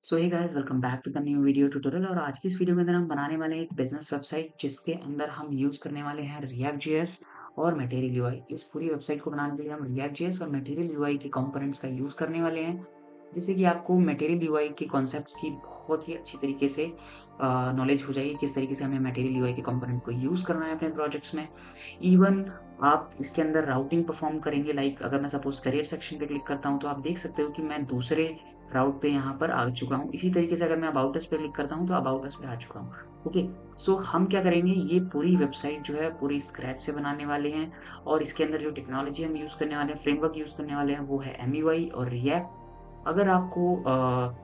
So hey guys welcome back to the new video tutorial और आज की इस वीडियो के अंदर हम बनाने वाले हैं एक बिजनेस वेबसाइट जिसके अंदर हम यूज करने वाले हैं रिएक्ट जेएस और मटेरियल यूआई। इस पूरी वेबसाइट को बनाने के लिए हम रिएक्ट जेएस और मटेरियल यूआई के कंपोनेंट्स का यूज करने वाले हैं, जिससे कि आपको मटेरियल यूआई के कॉन्सेप्ट्स की बहुत ही अच्छी तरीके से नॉलेज हो जाएगी किस तरीके से हमें मटेरियल यूआई के कंपोनेंट को यूज करना है अपने प्रोजेक्ट्स में। इवन आप इसके अंदर राउटिंग परफॉर्म करेंगे, लाइक अगर मैं सपोज करियर सेक्शन पे क्लिक करता हूँ तो आप देख सकते हो कि मैं दूसरे राउट पे यहाँ पर आ चुका हूँ। इसी तरीके से अगर मैं अबाउट अस पे क्लिक करता हूँ तो अबाउट अस पे आ चुका हूँ। ओके, सो हम क्या करेंगे, ये पूरी वेबसाइट जो है पूरी स्क्रैच से बनाने वाले हैं और इसके अंदर जो टेक्नोलॉजी हम यूज करने वाले हैं, फ्रेमवर्क यूज करने वाले हैं, वो है एमयूआई और रिएक्ट। अगर आपको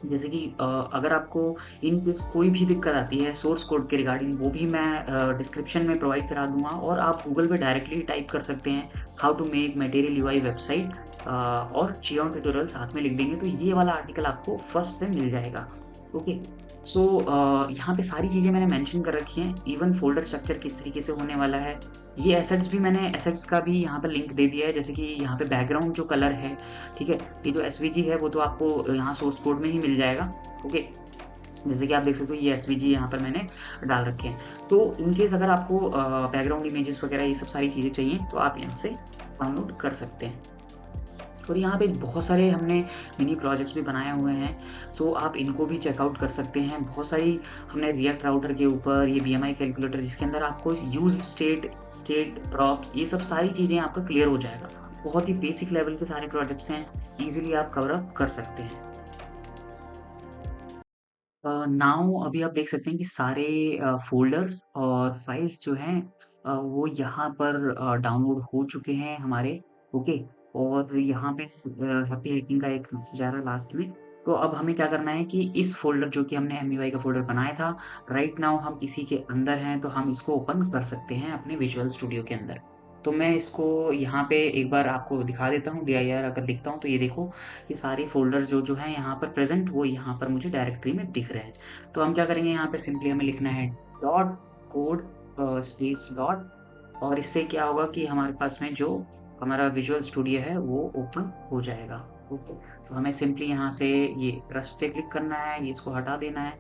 जैसे कि अगर आपको इन केस कोई भी दिक्कत आती है सोर्स कोड के रिगार्डिंग, वो भी मैं डिस्क्रिप्शन में प्रोवाइड करा दूँगा और आप गूगल पे डायरेक्टली टाइप कर सकते हैं how to make material UI website और चियोन ट्यूटोरियल साथ में लिख देंगे तो ये वाला आर्टिकल आपको फर्स्ट पे मिल जाएगा। ओके, सो यहाँ पे सारी चीज़ें मैंने मेंशन कर रखी हैं, इवन फ़ोल्डर स्ट्रक्चर किस तरीके से होने वाला है। ये एसेट्स भी मैंने एसेट्स का भी यहाँ पर लिंक दे दिया है, जैसे कि यहाँ पे बैकग्राउंड जो कलर है, ठीक है? ये जो एसवीजी है वो तो आपको यहाँ सोर्स कोड में ही मिल जाएगा। ओके, जैसे कि आप देख सकते हो ये एसवीजी यहाँ पर मैंने डाल रखे हैं। तो इन केस अगर आपको बैकग्राउंड इमेजेस वगैरह ये सब सारी चीज़ें चाहिए तो आप यहाँ से डाउनलोड कर सकते हैं। और यहाँ पे बहुत सारे हमने मिनी प्रोजेक्ट्स भी बनाए हुए हैं, सो आप इनको भी चेकआउट कर सकते हैं। बहुत सारी हमने रिएक्ट राउटर के ऊपर ये बीएमआई कैलकुलेटर जिसके अंदर आपको यूज स्टेट प्रॉप्स ये सब सारी चीज़ें आपका क्लियर हो जाएगा। बहुत ही बेसिक लेवल के सारे प्रोजेक्ट्स हैं, ईज़िली आप कवर अप कर सकते हैं। नाउ अभी आप देख सकते हैं कि सारे फ़ोल्डर्स और फाइल्स जो हैं वो यहाँ पर डाउनलोड हो चुके हैं हमारे। ओके, और यहाँ पे हैप्पी हैकिंग का एक मैसेज आ रहा है लास्ट में। तो अब हमें क्या करना है कि इस फ़ोल्डर जो कि हमने एमयूआई का फ़ोल्डर बनाया था, राइट नाउ हम इसी के अंदर हैं, तो हम इसको ओपन कर सकते हैं अपने विजुअल स्टूडियो के अंदर। तो मैं इसको यहाँ पे एक बार आपको दिखा देता हूँ, dir अगर लिखता हूँ तो ये देखो, ये सारे फ़ोल्डर्स जो हैं यहाँ पर प्रेज़ेंट वो यहाँ पर मुझे डायरेक्टरी में दिख रहे हैं। तो हम क्या करेंगे, यहाँ पे सिंपली हमें लिखना है डॉट कोड स्पेस डॉट, और इससे क्या होगा कि हमारे पास में जो हमारा विजुअल स्टूडियो है वो ओपन हो जाएगा। ओके, तो हमें सिंपली यहाँ से ये रस्ट पे क्लिक करना है, ये इसको हटा देना है।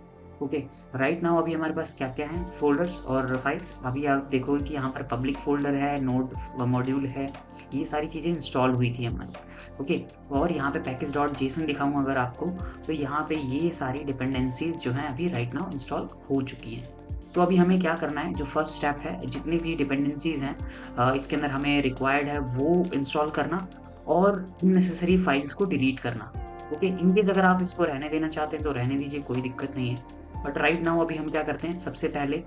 ओके, राइट नाउ अभी हमारे पास क्या-क्या है फ़ोल्डर्स और फाइल्स। अभी आप देखोगे कि यहाँ पर पब्लिक फ़ोल्डर है, नोड मॉड्यूल है, ये सारी चीज़ें इंस्टॉल हुई थी हमारी। ओके, और यहाँ पे पैकेज.जेसन दिखाऊँ अगर आपको, तो यहाँ पे ये सारी डिपेंडेंसीज़ जो हैं अभी राइट नाउ इंस्टॉल हो चुकी हैं। तो अभी हमें क्या करना है, जो फर्स्ट स्टेप है, जितनी भी डिपेंडेंसीज़ हैं इसके अंदर हमें रिक्वायर्ड है वो इंस्टॉल करना और अननेसेसरी फाइल्स को डिलीट करना। ओके, इन केस अगर आप इसको रहने देना चाहते हैं तो रहने दीजिए, कोई दिक्कत नहीं है। बट राइट नाउ अभी हम क्या करते हैं, सबसे पहले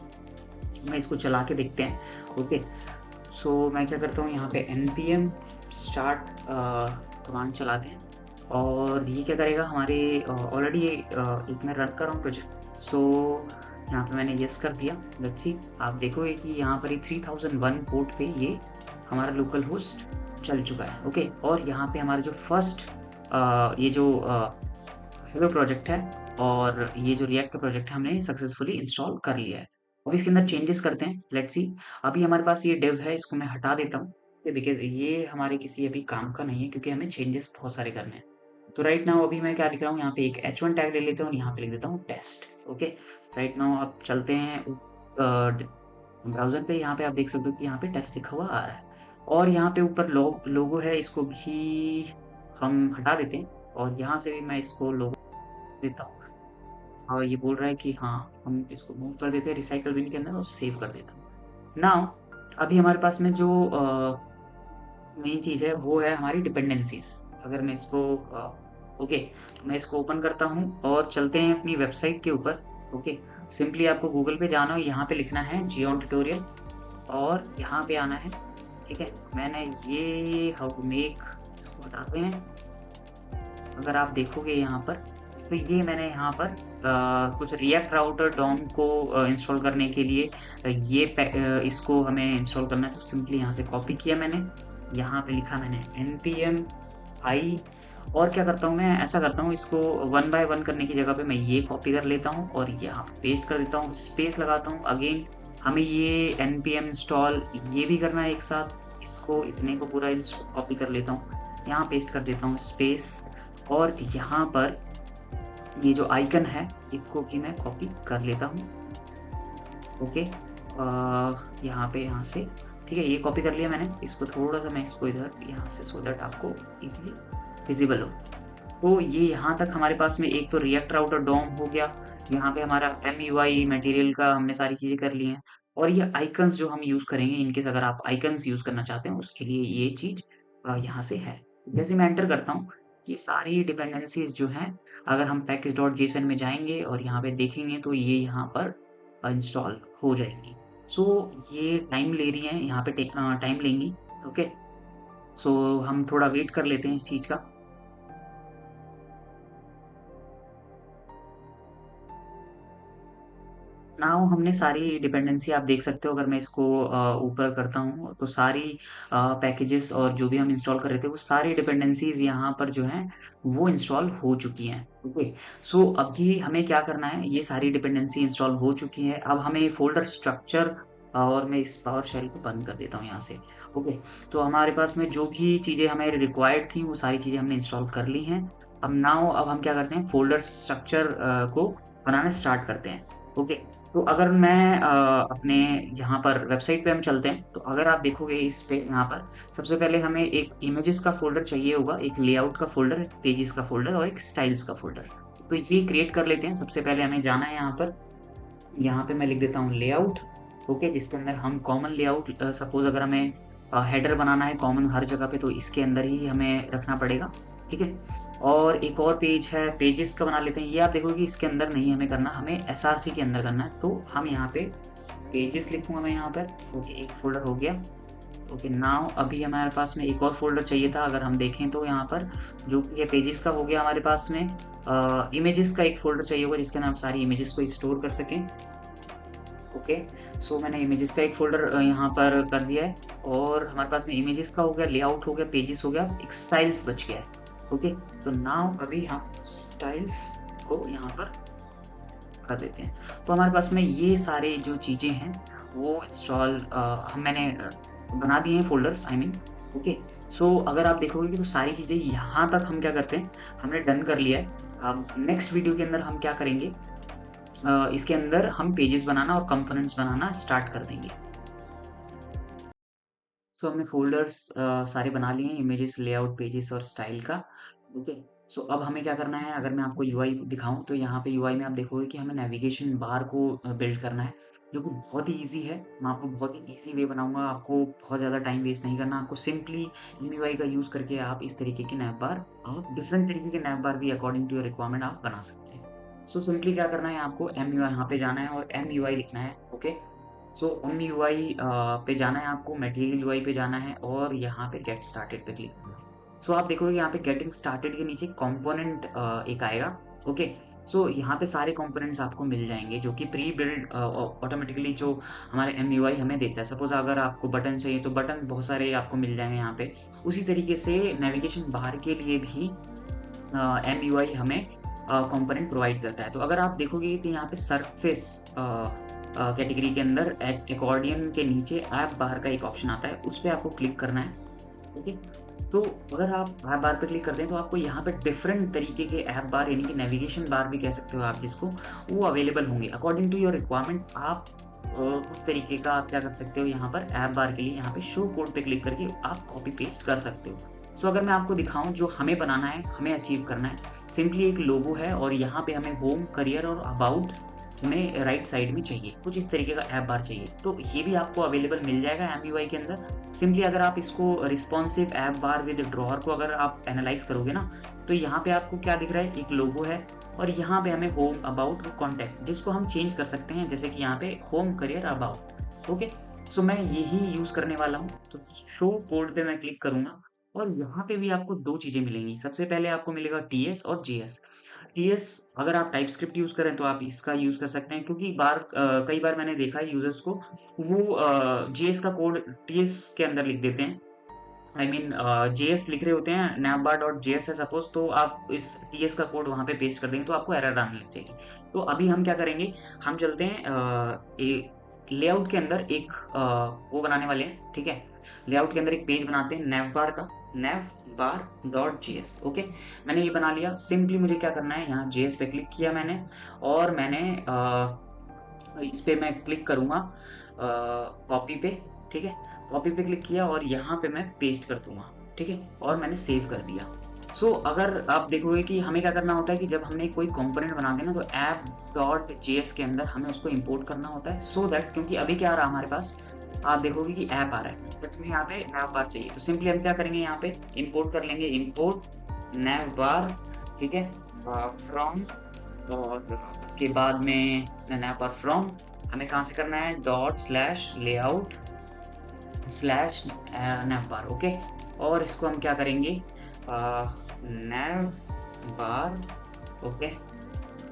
मैं इसको चला के देखते हैं। ओके, सो मैं क्या करता हूँ, यहाँ पे npm स्टार्ट कमांड चलाते हैं और ये क्या करेगा, हमारे ऑलरेडी एक मैं रन कर रहा हूँ प्रोजेक्ट। सो यहाँ पे मैंने येस कर दिया। लेट्स सी, आप देखोगे कि यहाँ पर ये 3001 पोर्ट पे ये हमारा लोकल होस्ट चल चुका है। ओके, और यहाँ पे हमारा जो फर्स्ट ये जो हेलो प्रोजेक्ट है और ये जो रिएक्ट का प्रोजेक्ट है हमने सक्सेसफुली इंस्टॉल कर लिया है। अब इसके अंदर चेंजेस करते हैं, लेट्स सी। अभी हमारे पास ये डिव है, इसको मैं हटा देता हूँ बिकॉज़ ये हमारे किसी अभी काम का नहीं है, क्योंकि हमें चेंजेस बहुत सारे करने हैं। तो राइट नाउ अभी मैं क्या लिख रहा हूँ, यहाँ पे एक h1 टैग ले लेता हूँ और यहाँ पे लिख देता हूँ टेस्ट। ओके, राइट नाउ आप चलते हैं ब्राउज़र पे, यहाँ पे आप देख सकते हो कि यहाँ पे टेस्ट लिखा हुआ आ रहा है और यहाँ पे ऊपर लोगो है, इसको भी हम हटा देते हैं और यहाँ से भी मैं इसको लोगो देता हूँ और ये बोल रहा है कि हाँ, हम इसको मूव कर देते हैं रिसाइकल बिन के अंदर और सेव कर देता हूँ। नाउ अभी हमारे पास में जो मेन चीज़ है वो है हमारी डिपेंडेंसीज़। अगर मैं इसको ओके, मैं इसको ओपन करता हूँ और चलते हैं अपनी वेबसाइट के ऊपर। ओके, सिंपली आपको गूगल पे जाना है, यहाँ पे लिखना है जियोन ट्यूटोरियल और यहाँ पे आना है। ठीक है, मैंने ये हाउ टू मेक इसको हटाते हैं। अगर आप देखोगे यहाँ पर, तो ये मैंने यहाँ पर कुछ रिएक्ट राउटर डॉम को इंस्टॉल करने के लिए इसको हमें इंस्टॉल करना है, तो सिंपली यहाँ से कॉपी किया मैंने, यहाँ पे लिखा मैंने npm i, और क्या करता हूँ मैं, ऐसा करता हूँ, इसको 1 बाय 1 करने की जगह पे मैं ये कॉपी कर लेता हूँ और यहाँ पेस्ट कर देता हूँ, स्पेस लगाता हूँ। अगेन हमें ये npm इंस्टॉल ये भी करना है एक साथ, इसको इतने को पूरा कॉपी कर लेता हूँ, यहाँ पेस्ट कर देता हूँ स्पेस, और यहाँ पर ये जो आइकन है इसको कि मैं कॉपी कर लेता हूँ। ओके, यहाँ पे यहाँ से ठीक है, ये कॉपी कर लिया मैंने। इसको थोड़ा-सा मैं इसको इधर यहाँ से सो दैट आपको ईज़िली विज़िबल हो। तो ये यहाँ तक हमारे पास में एक तो रिएक्ट राउटर डोम हो गया, यहाँ पे हमारा एमयूआई मटेरियल का हमने सारी चीज़ें कर ली हैं और ये आइकन्स जो हम यूज़ करेंगे इन केस अगर आप आइकन्स यूज़ करना चाहते हैं उसके लिए ये चीज़ यहाँ से है। जैसे मैं एंटर करता हूँ, ये सारी डिपेंडेंसीज़ जो हैं अगर हम पैकेज.जेसन में जाएँगे और यहाँ पे देखेंगे तो ये यहाँ पर इंस्टॉल हो जाएँगी। सो ये टाइम ले रही हैं यहाँ पे टाइम लेंगी। ओके, सो हम थोड़ा वेट कर लेते हैं इस चीज़ का। नाउ हमने सारी डिपेंडेंसी आप देख सकते हो अगर मैं इसको ऊपर करता हूँ तो सारी पैकेजेस और जो भी हम इंस्टॉल कर रहे थे वो सारी डिपेंडेंसीज यहाँ पर जो हैं वो इंस्टॉल हो चुकी हैं। ओके, सो अभी हमें क्या करना है, ये सारी डिपेंडेंसी इंस्टॉल हो चुकी है। अब हमें फोल्डर स्ट्रक्चर और मैं इस पावर शेल को बंद कर देता हूँ यहाँ से। ओके, तो हमारे पास में जो भी चीज़ें हमें रिक्वायर्ड थी वो सारी चीज़ें हमने इंस्टॉल कर ली हैं। अब हम क्या करते हैं, फोल्डर स्ट्रक्चर को बनाना स्टार्ट करते हैं। ओके, तो अगर मैं अपने यहाँ पर वेबसाइट पे हम चलते हैं, तो अगर आप देखोगे इस पे यहाँ पर सबसे पहले हमें एक इमेजेस का फ़ोल्डर चाहिए होगा, एक लेआउट का फ़ोल्डर, एक पेजेस का फ़ोल्डर और एक स्टाइल्स का फ़ोल्डर। तो ये क्रिएट कर लेते हैं। सबसे पहले हमें जाना है यहाँ पे मैं लिख देता हूँ लेआउट। ओके, जिसके अंदर हम कॉमन लेआउट सपोज़ अगर हमें हेडर बनाना है कॉमन हर जगह पे तो इसके अंदर ही हमें रखना पड़ेगा, ठीक है? और एक और पेज है, पेजेस का बना लेते हैं। ये आप देखोगे इसके अंदर नहीं हमें करना, हमें एसआरसी के अंदर करना है। तो हम यहाँ पे पेजेस लिखूँगा मैं यहाँ पर। ओके, एक फ़ोल्डर हो गया। ओके, नाउ अभी हमारे पास में एक और फ़ोल्डर चाहिए था। अगर हम देखें तो यहाँ पर जो कि ये पेजेस का हो गया हमारे पास में इमेजेस का एक फ़ोल्डर चाहिए होगा जिसके अंदर हम सारी इमेजेस को स्टोर कर सकें। ओके, सो मैंने इमेजेस का एक फ़ोल्डर यहाँ पर कर दिया है और हमारे पास में इमेजेस का हो गया, लेआउट हो गया, पेजेस हो गया, एक स्टाइल्स बच गया है। ओके, तो नाउ अभी हम स्टाइल्स को यहाँ पर कर देते हैं। तो हमारे पास में ये सारे जो चीज़ें हैं वो इंस्टॉल हम मैंने बना दिए हैं फ़ोल्डर्स आई मीन। ओके, सो अगर आप देखोगे कि तो सारी चीज़ें यहाँ तक हम क्या करते हैं, हमने डन कर लिया है। अब नेक्स्ट वीडियो के अंदर हम क्या करेंगे, इसके अंदर हम पेजेस बनाना और कंपोनेंट्स बनाना स्टार्ट कर देंगे। सो हमने फ़ोल्डर्स सारे बना लिए हैं, इमेजेस, लेआउट, पेजेस और स्टाइल का। ओके, सो अब हमें क्या करना है, अगर मैं आपको यूआई दिखाऊँ तो यहाँ पे यूआई में आप देखोगे कि हमें नेविगेशन बार को बिल्ड करना है, जो कि बहुत ही ईज़ी है। मैं आपको बहुत ही ईज़ी वे बनाऊँगा, आपको बहुत ज़्यादा टाइम वेस्ट नहीं करना। आपको सिंपली एमयूआई का यूज़ करके आप इस तरीके के नैव बार आप डिफरेंट तरीके के नैव बार भी अकॉर्डिंग टू योर रिक्वायरमेंट आप बना सकते हैं। सो सिंपली क्या करना है, आपको एमयूआई यहाँ पे जाना है और एमयूआई लिखना है। ओके, सो एमयूआई पे जाना है आपको, मटेरियल यूआई पे जाना है और यहाँ पे गेट स्टार्टेड पे क्लिक करना है। सो आप देखोगे यहाँ पे गेटिंग स्टार्टेड के नीचे कंपोनेंट एक आएगा। ओके, सो यहाँ पे सारे कंपोनेंट्स आपको मिल जाएँगे जो कि प्री बिल्ड ऑटोमेटिकली जो हमारे एमयूआई हमें देता है। सपोज़ अगर आपको बटन चाहिए तो बटन बहुत सारे आपको मिल जाएँगे यहाँ पे। उसी तरीके से नेविगेशन बार के लिए भी एमयूआई हमें कंपोनेंट प्रोवाइड करता है। तो अगर आप देखोगे तो यहाँ पे सरफेस कैटेगरी के अंदर एकॉर्डियन के नीचे ऐप बार का एक ऑप्शन आता है, उस पे आपको क्लिक करना है। ओके, तो अगर आप ऐप बार पे क्लिक करते हैं तो आपको यहाँ पे डिफरेंट तरीके के ऐप बार यानी कि नेविगेशन बार भी कह सकते हो आप जिसको, वो अवेलेबल होंगे अकॉर्डिंग टू योर रिक्वायरमेंट। आप उस तरीके का आप क्या कर सकते हो, यहाँ पर ऐप बार के लिए यहाँ पे शो कोड पे क्लिक करके आप कॉपी पेस्ट कर सकते हो। सो अगर मैं आपको दिखाऊं जो हमें बनाना है, हमें अचीव करना है, सिंपली एक लोगो है और यहाँ पे हमें होम, करियर और अबाउट हमें राइट साइड में चाहिए, कुछ इस तरीके का ऐप बार चाहिए। तो ये भी आपको अवेलेबल मिल जाएगा एमयूआई के अंदर। सिंपली अगर आप इसको responsive app bar with drawer को अगर आप एनालाइज़ करोगे ना, तो यहाँ पे आपको क्या दिख रहा है, एक लोगो है और यहाँ पे हमें होम, अबाउट और कॉन्टैक्ट जिसको हम चेंज कर सकते हैं, जैसे कि यहाँ पे होम, करियर, अबाउट। ओके, सो मैं यही यूज़ करने वाला हूँ। तो शो कोड पे मैं क्लिक करूँगा और यहाँ पे भी आपको 2 चीज़ें मिलेंगी। सबसे पहले आपको मिलेगा टीएस और जेएस। टीएस अगर आप टाइपस्क्रिप्ट यूज़ करें तो आप इसका यूज़ कर सकते हैं क्योंकि कई बार मैंने देखा है यूज़र्स को वो जेएस का कोड टीएस के अंदर लिख देते हैं। आई मीन जेएस लिख रहे होते हैं, navbar.js है सपोज़, तो आप इस टीएस का कोड वहाँ पे पेस्ट कर देंगे तो आपको एरर आने लग जाएगी। तो अभी हम क्या करेंगे, हम चलते हैं लेआउट के अंदर एक वो बनाने वाले हैं, ठीक है? लेआउट के अंदर एक पेज बनाते हैं नैवबार का। navbar.js। ओके, मैंने ये बना लिया। सिंपली मुझे क्या करना है, यहाँ जेएस पे क्लिक किया मैंने और मैंने इस पे मैं क्लिक करूँगा कॉपी पे, ठीक है? कॉपी पे क्लिक किया और यहाँ पे मैं पेस्ट कर दूँगा, ठीक है? और मैंने सेव कर दिया। अगर आप देखोगे कि हमें क्या करना होता है कि जब हमने कोई कंपोनेंट बनाते हैं ना, तो app.js के अंदर हमें उसको इंपोर्ट करना होता है, सो दैट क्योंकि अभी क्या आ रहा है हमारे पास, आप देखोगे कि ऐप आ रहा है, बट हमें यहाँ पे navbar चाहिए। तो सिंपली हम क्या करेंगे, यहाँ पे इंपोर्ट कर लेंगे, इंपोर्ट navbar, ठीक है? फ्रॉम, और उसके बाद में navbar फ्रॉम हमें कहाँ से करना है, ./layout/ navbar। ओके, और इसको हम क्या करेंगे, navbar, ओके,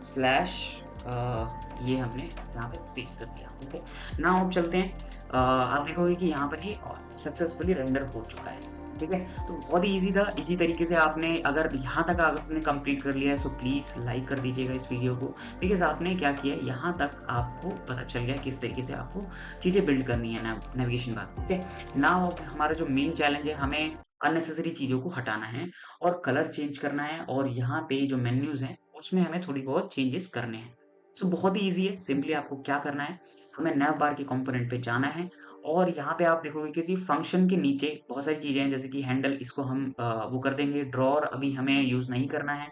स्लैश ये हमने यहाँ पे पेस्ट कर दिया। ओके, नाउ अब चलते हैं। आप देखोगे कि यहाँ पर ये सक्सेसफुली रेंडर हो चुका है, ठीक है? तो बहुत ही ईज़ी था। इसी तरीके से आपने अगर यहाँ तक आपने कंप्लीट कर लिया है, सो प्लीज़ लाइक कर दीजिएगा इस वीडियो को, बिकॉज़ आपने क्या किया है, यहाँ तक आपको पता चल गया किस तरीके से आपको चीज़ें बिल्ड करनी है नेविगेशन बार। ओके, नाउ हमारा जो मेन चैलेंज है, हमें अननेसेसरी चीज़ों को हटाना है और कलर चेंज करना है, और यहाँ पे जो मेन्यूज़ हैं, उसमें हमें थोड़ी बहुत चेंजेस करने हैं। बहुत ही ईज़ी है। सिंपली आपको क्या करना है, हमें नैव बार के कंपोनेंट पे जाना है और यहाँ पे आप देखोगे कि जी फंक्शन के नीचे बहुत सारी चीज़ें हैं, जैसे कि हैंडल, इसको हम वो कर देंगे। ड्रॉअर अभी हमें यूज़ नहीं करना है,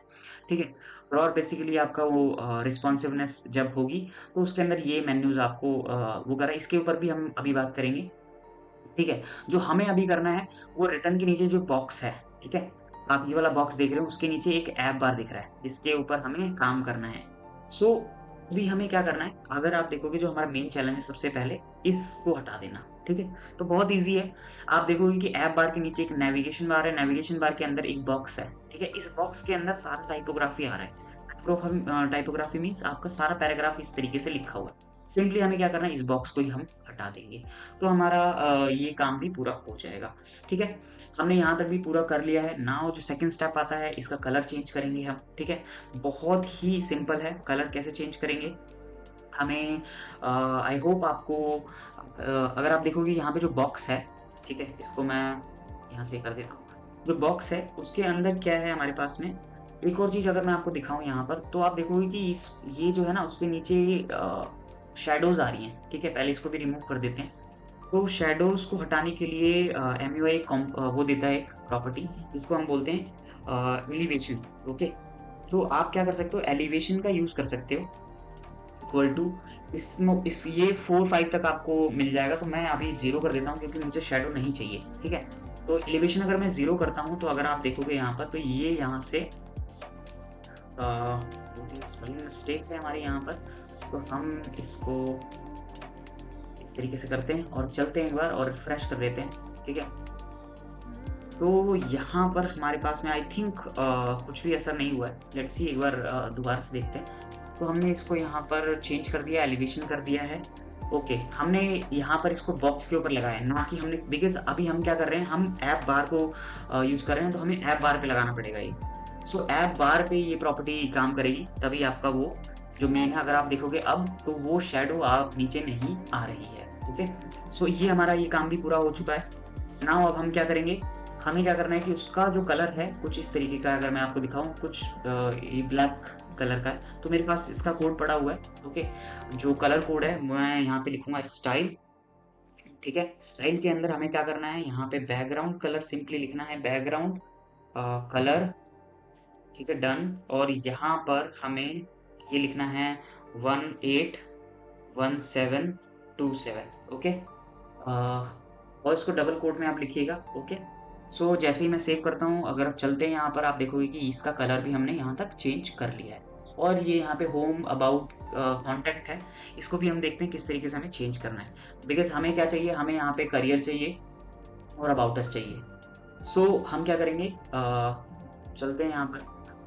ठीक है? ड्रॉअर बेसिकली आपका वो रिस्पॉन्सिवनेस जब होगी, तो उसके अंदर ये मेन्यूज़ आपको वो करा, इसके ऊपर भी हम अभी बात करेंगे, ठीक है? जो हमें अभी करना है, वो रिटर्न के नीचे जो बॉक्स है, ठीक है? आप ये वाला बॉक्स देख रहे हो, उसके नीचे एक ऐप बार दिख रहा है, इसके ऊपर हमें काम करना है। सो अभी हमें क्या करना है, अगर आप देखोगे जो हमारा मेन चैलेंज है, सबसे पहले इसको हटा देना, ठीक है? तो बहुत ईज़ी है। आप देखोगे कि ऐप बार के नीचे एक नेविगेशन बार है, नेविगेशन बार के अंदर एक बॉक्स है, ठीक है? इस बॉक्स के अंदर सारा टाइपोग्राफी आ रहा है। टाइपोग्राफी मीन्स आपका सारा पैराग्राफ इस तरीके से लिखा हुआ है। सिंपली हमें क्या करना है, इस बॉक्स को ही हम हटा देंगे, तो हमारा ये काम भी पूरा हो जाएगा, ठीक है? हमने यहाँ तक भी पूरा कर लिया है। नाउ जो सेकंड स्टेप आता है, इसका कलर चेंज करेंगे हम, ठीक है? बहुत ही सिंपल है। कलर कैसे चेंज करेंगे, हमें आई होप आपको अगर आप देखोगे यहाँ पे जो बॉक्स है, ठीक है? इसको मैं यहाँ से कर देता हूँ। जो बॉक्स है, उसके अंदर क्या है हमारे पास में, एक और चीज़ अगर मैं आपको दिखाऊँ यहाँ पर, तो आप देखोगे कि इस ये जो है ना, उसके नीचे शैडोज़ आ रही हैं, ठीक है? पहले इसको भी रिमूव कर देते हैं। तो शैडोज़ को हटाने के लिए एमयूआई वो देता है एक प्रॉपर्टी, जिसको हम बोलते हैं एलिवेशन, ओके? तो आप क्या कर सकते हो, एलिवेशन का यूज़ कर सकते हो, इक्वल टू इस ये 4-5 तक आपको मिल जाएगा। तो मैं अभी 0 कर देता हूँ, क्योंकि मुझे शैडो नहीं चाहिए, ठीक है? तो एलिवेशन अगर मैं 0 करता हूँ, तो अगर आप देखोगे यहाँ पर, तो ये यहाँ से स्पेलिंग मिस्टेक है हमारे यहाँ पर, तो हम इसको इस तरीके से करते हैं और चलते हैं एक बार और रिफ्रेश कर देते हैं, ठीक है? तो यहाँ पर हमारे पास में आई थिंक कुछ भी असर नहीं हुआ है। लेट्स सी, एक बार दोबारा से देखते हैं। तो हमने इसको यहाँ पर चेंज कर दिया, एलिवेशन कर दिया है। ओके, हमने यहाँ पर इसको बॉक्स के ऊपर लगाया है, ना कि हमने, बिकॉज़ अभी हम क्या कर रहे हैं, हम ऐप बार को यूज़ कर रहे हैं, तो हमें ऐप बार पे लगाना पड़ेगा ये। सो ऐप बार पे ये प्रॉपर्टी काम करेगी, तभी आपका वो जो मेन है, अगर आप देखोगे अब, तो वो शैडो आप नीचे नहीं आ रही है, ओके? सो ये हमारा ये काम भी पूरा हो चुका है। नाउ अब हम क्या करेंगे, हमें क्या करना है कि उसका जो कलर है कुछ इस तरीके का है। अगर मैं आपको दिखाऊँ, कुछ ये ब्लैक कलर का है, तो मेरे पास इसका कोड पड़ा हुआ है, ओके? जो कलर कोड है, मैं यहाँ पे लिखूँगा स्टाइल, ठीक है? स्टाइल के अंदर हमें क्या करना है, यहाँ पे बैकग्राउंड कलर सिंपली लिखना है, बैकग्राउंड कलर, ठीक है? डन। और यहाँ पर हमें ये लिखना है 181727, ओके? और इसको डबल कोट में आप लिखिएगा, ओके? सो जैसे ही मैं सेव करता हूँ, अगर आप चलते हैं यहाँ पर, आप देखोगे कि इसका कलर भी हमने यहाँ तक चेंज कर लिया है। और ये यहाँ पे होम, अबाउट, कॉन्टैक्ट है, इसको भी हम देखते हैं किस तरीके से हमें चेंज करना है। बिकॉज़ हमें क्या चाहिए, हमें यहाँ पे करियर चाहिए और अबाउट अस चाहिए। सो हम क्या करेंगे, चलते हैं यहाँ पर,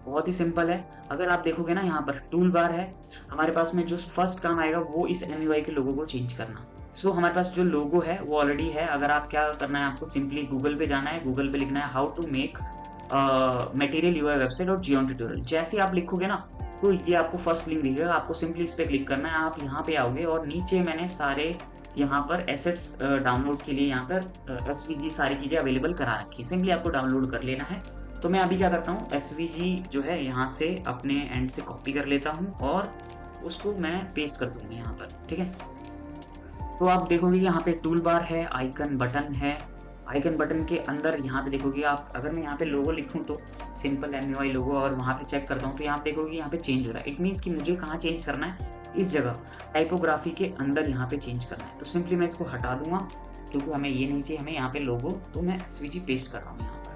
बहुत ही सिंपल है। अगर आप देखोगे ना, यहाँ पर टूल बार है, हमारे पास में जो फर्स्ट काम आएगा, वो इस एमयूआई के लोगो को चेंज करना। सो हमारे पास जो लोगो है वो ऑलरेडी है। अगर आप क्या करना है, आपको सिंपली गूगल पे जाना है, गूगल पे लिखना है how to make material UI website और जियोन ट्यूटोरियल। जैसे आप लिखोगे ना, तो ये आपको फर्स्ट लिंक दिखेगा, आपको सिंपली इस पे क्लिक करना है। आप यहाँ पे आओगे और नीचे मैंने सारे यहाँ पर एसेट्स डाउनलोड के लिए यहाँ पर एसवीजी सारी चीज़ें अवेलेबल करा रखी है। सिंपली आपको डाउनलोड कर लेना है। तो मैं अभी क्या करता हूँ, एसवीजी जो है यहाँ से अपने एंड से कॉपी कर लेता हूँ और उसको मैं पेस्ट कर दूँगा यहाँ पर, ठीक है? तो आप देखोगे यहाँ पे टूल बार है, आइकन बटन है। आइकन बटन के अंदर यहाँ पे देखोगे आप, अगर मैं यहाँ पे लोगो लिखूँ तो सिंपल एमयूआई लोगो, और वहाँ पे चेक करता हूँ तो यहाँ पे देखोगे यहाँ पे चेंज हो रहा है। इट मीन्स कि मुझे कहाँ चेंज करना है, इस जगह टाइपोग्राफी के अंदर यहाँ पे चेंज करना है। तो सिंपली मैं इसको हटा दूंगा क्योंकि हमें ये नहीं चाहिए, हमें यहाँ पे लोगो। तो मैं एसवीजी पेस्ट कर रहा हूँ यहाँ पर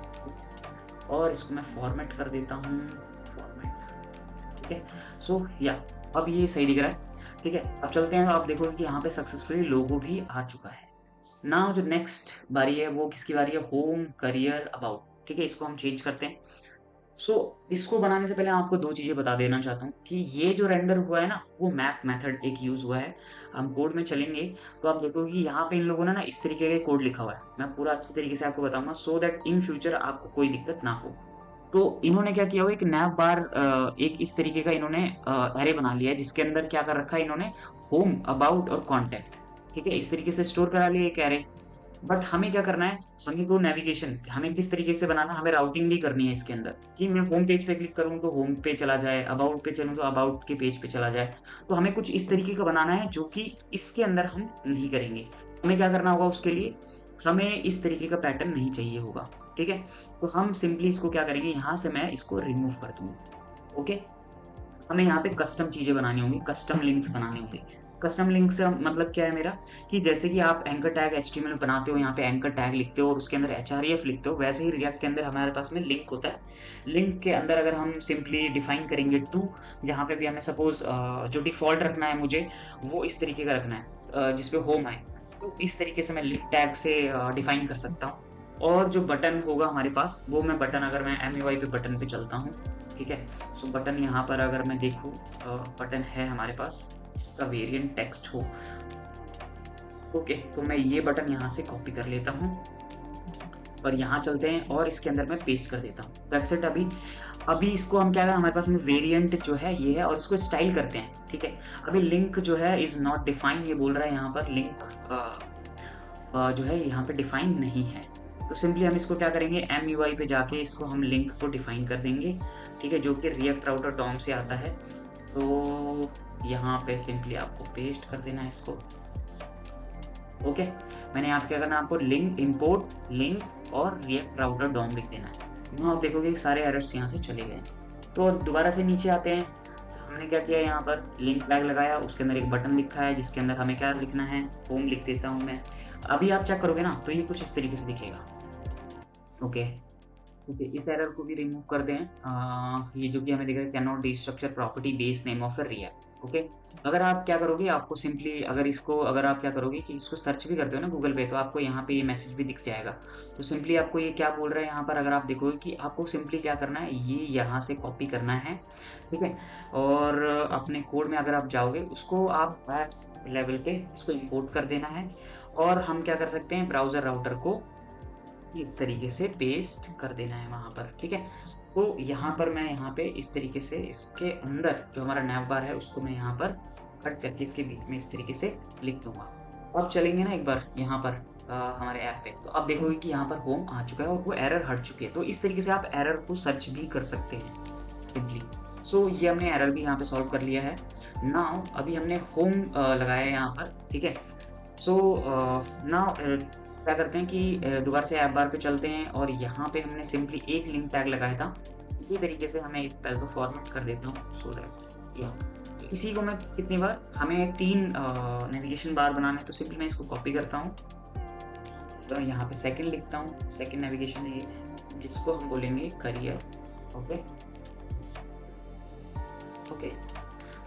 और इसको मैं फॉर्मेट कर देता हूँ, फॉर्मेट, ठीक है। सो या अब ये सही दिख रहा है, ठीक है। अब चलते हैं, तो आप देखोगे कि यहाँ पे सक्सेसफुली लोगो भी आ चुका है। नाउ जो नेक्स्ट बारी है वो किसकी बारी है, होम, करियर, अबाउट, ठीक है। इसको हम चेंज करते हैं। सो इसको बनाने से पहले आपको दो चीजें बता देना चाहता हूँ कि ये जो रेंडर हुआ है ना, वो मैप मेथड एक यूज हुआ है। हम कोड में चलेंगे तो आप देखोगे कि यहाँ पे इन लोगों ने ना इस तरीके का कोड लिखा हुआ है। मैं पूरा अच्छे तरीके से आपको बताऊंगा सो दैट इन फ्यूचर आपको कोई दिक्कत ना हो। तो इन्होंने क्या किया हुआ, एक नैव बार एक इस तरीके का इन्होंने एरे बना लिया है, जिसके अंदर क्या कर रखा है इन्होंने, होम, अबाउट और कॉन्टैक्ट, ठीक है। इस तरीके से स्टोर करा लिया एक एरे। बट हमें क्या करना है, हमें को नेविगेशन हमें किस तरीके से बनाना, हमें राउटिंग भी करनी है इसके अंदर, कि मैं होम पेज पे क्लिक करूँ तो होम पे चला जाए, अबाउट पे चलूँ तो अबाउट के पेज पे चला जाए। तो हमें कुछ इस तरीके का बनाना है जो कि इसके अंदर हम नहीं करेंगे। हमें क्या करना होगा, उसके लिए हमें इस तरीके का पैटर्न नहीं चाहिए होगा, ठीक है। तो हम सिंपली इसको क्या करेंगे, यहाँ से मैं इसको रिमूव कर दूंगा, ओके। हमें यहाँ पे कस्टम चीजें बनानी होंगी, कस्टम लिंक्स बनाने होंगे। कस्टम लिंक से मतलब क्या है मेरा, कि जैसे कि आप एंकर टैग एचटीएमएल बनाते हो, यहाँ पे एंकर टैग लिखते हो और उसके अंदर एचआरईएफ लिखते हो, वैसे ही रिएक्ट के अंदर हमारे पास में लिंक होता है। लिंक के अंदर अगर हम सिंपली डिफाइन करेंगे टू, जहाँ पे भी हमें सपोज जो डिफॉल्ट रखना है मुझे, वो इस तरीके का रखना है जिसपे होम आए, तो इस तरीके से मैं लिंक टैग से डिफाइन कर सकता हूँ। और जो बटन होगा हमारे पास, वो मैं बटन, अगर मैं एमयूआई पे बटन पे चलता हूँ, ठीक है। सो बटन यहाँ पर अगर मैं देखूँ, बटन है हमारे पास जिसका वेरिएंट टेक्स्ट हो, ओके। तो मैं ये बटन यहाँ से कॉपी कर लेता हूँ और यहाँ चलते हैं और इसके अंदर मैं पेस्ट कर देता हूँ। That's it. अभी इसको हम क्या है, हमारे पास में वेरिएंट जो है ये है, और इसको स्टाइल करते हैं, ठीक है। अभी लिंक जो है इज नॉट डिफाइन, ये बोल रहा है यहाँ पर लिंक जो है यहाँ पे डिफाइन नहीं है। तो सिंपली हम इसको क्या करेंगे, एमयूआई पे जाके इसको हम लिंक को डिफाइन कर देंगे, ठीक है, जो कि रिएक्ट राउटर डॉम से आता है। तो यहाँ पे सिंपली आपको पेस्ट कर देना है इसको, ओके। मैंने यहाँ क्या करना है, आपको लिंक, इंपोर्ट लिंक और रिएक्ट राउटर डॉम लिख देना है। आप देखोगे सारे एरर्स यहाँ से चले गए। तो दोबारा से नीचे आते हैं। हमने क्या किया, यहाँ पर लिंक टैग लगाया, उसके अंदर एक बटन लिखा है जिसके अंदर हमें क्या लिखना है, होम लिख देता हूँ मैं। अभी आप चेक करोगे ना तो ये कुछ इस तरीके से दिखेगा, ओके। ओके, इस एरर को भी रिमूव कर दें। ये जो कि हमें दिख रहा है, can not डिस्ट्रक्चर property base name of a react, okay. अगर आप क्या करोगे, आपको सिंपली अगर आप क्या करोगे कि इसको सर्च भी करते हो ना गूगल पे, तो आपको यहाँ पे ये मैसेज भी दिख जाएगा। तो सिंपली आपको ये क्या बोल रहा है यहाँ पर, अगर आप देखोगे कि आपको सिंपली क्या करना है, ये यहाँ से कॉपी करना है, ठीक है। और अपने कोड में अगर आप जाओगे, उसको आप बैक लेवल पे इसको इंपोर्ट कर देना है। और हम क्या कर सकते हैं, ब्राउजर राउटर को इस तरीके से पेस्ट कर देना है वहां पर, ठीक है। तो यहाँ पर मैं यहाँ पे इस तरीके से इसके अंदर जो हमारा नैव बार है उसको मैं यहाँ पर कट करके इसके बीच में इस तरीके से लिख दूंगा। अब चलेंगे ना एक बार यहाँ पर हमारे ऐप पे, तो आप देखोगे कि यहाँ पर होम आ चुका है और वो एरर हट चुकी है। तो इस तरीके से आप एरर को सर्च भी कर सकते हैं सिंपली। सो ये हमने एरर भी यहाँ पे सॉल्व कर लिया है। नाउ अभी हमने होम लगाया है यहाँ पर, ठीक है। सो नाउ क्या करते हैं कि दोबारा से ऐप बार पे चलते हैं और यहाँ पे हमने सिंपली एक लिंक टैग लगाया था। इसी तरीके से हमें इस पहले को फॉर्मेट कर देता हूँ सो दैट या, तो इसी को मैं कितनी बार, हमें 3 नेविगेशन बार बनाना है। तो सिंपली मैं इसको कॉपी करता हूँ, तो यहाँ पे सेकंड लिखता हूँ, सेकंड नेविगेशन ये जिसको हम बोलेंगे करियर, ओके ओके।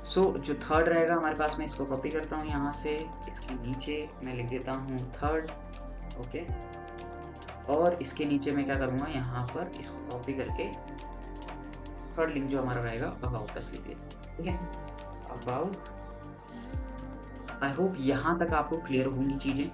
सो जो थर्ड रहेगा हमारे पास, मैं इसको कॉपी करता हूँ यहाँ से, इसके नीचे मैं लिख देता हूँ थर्ड, ओके। और इसके नीचे मैं क्या करूँगा, यहाँ पर इसको कॉपी करके थर्ड लिंक जो हमारा रहेगा अबाउट अस लिख देते, ठीक है, अबाउट। आई होप यहाँ तक आपको क्लियर होंगी चीज़ें,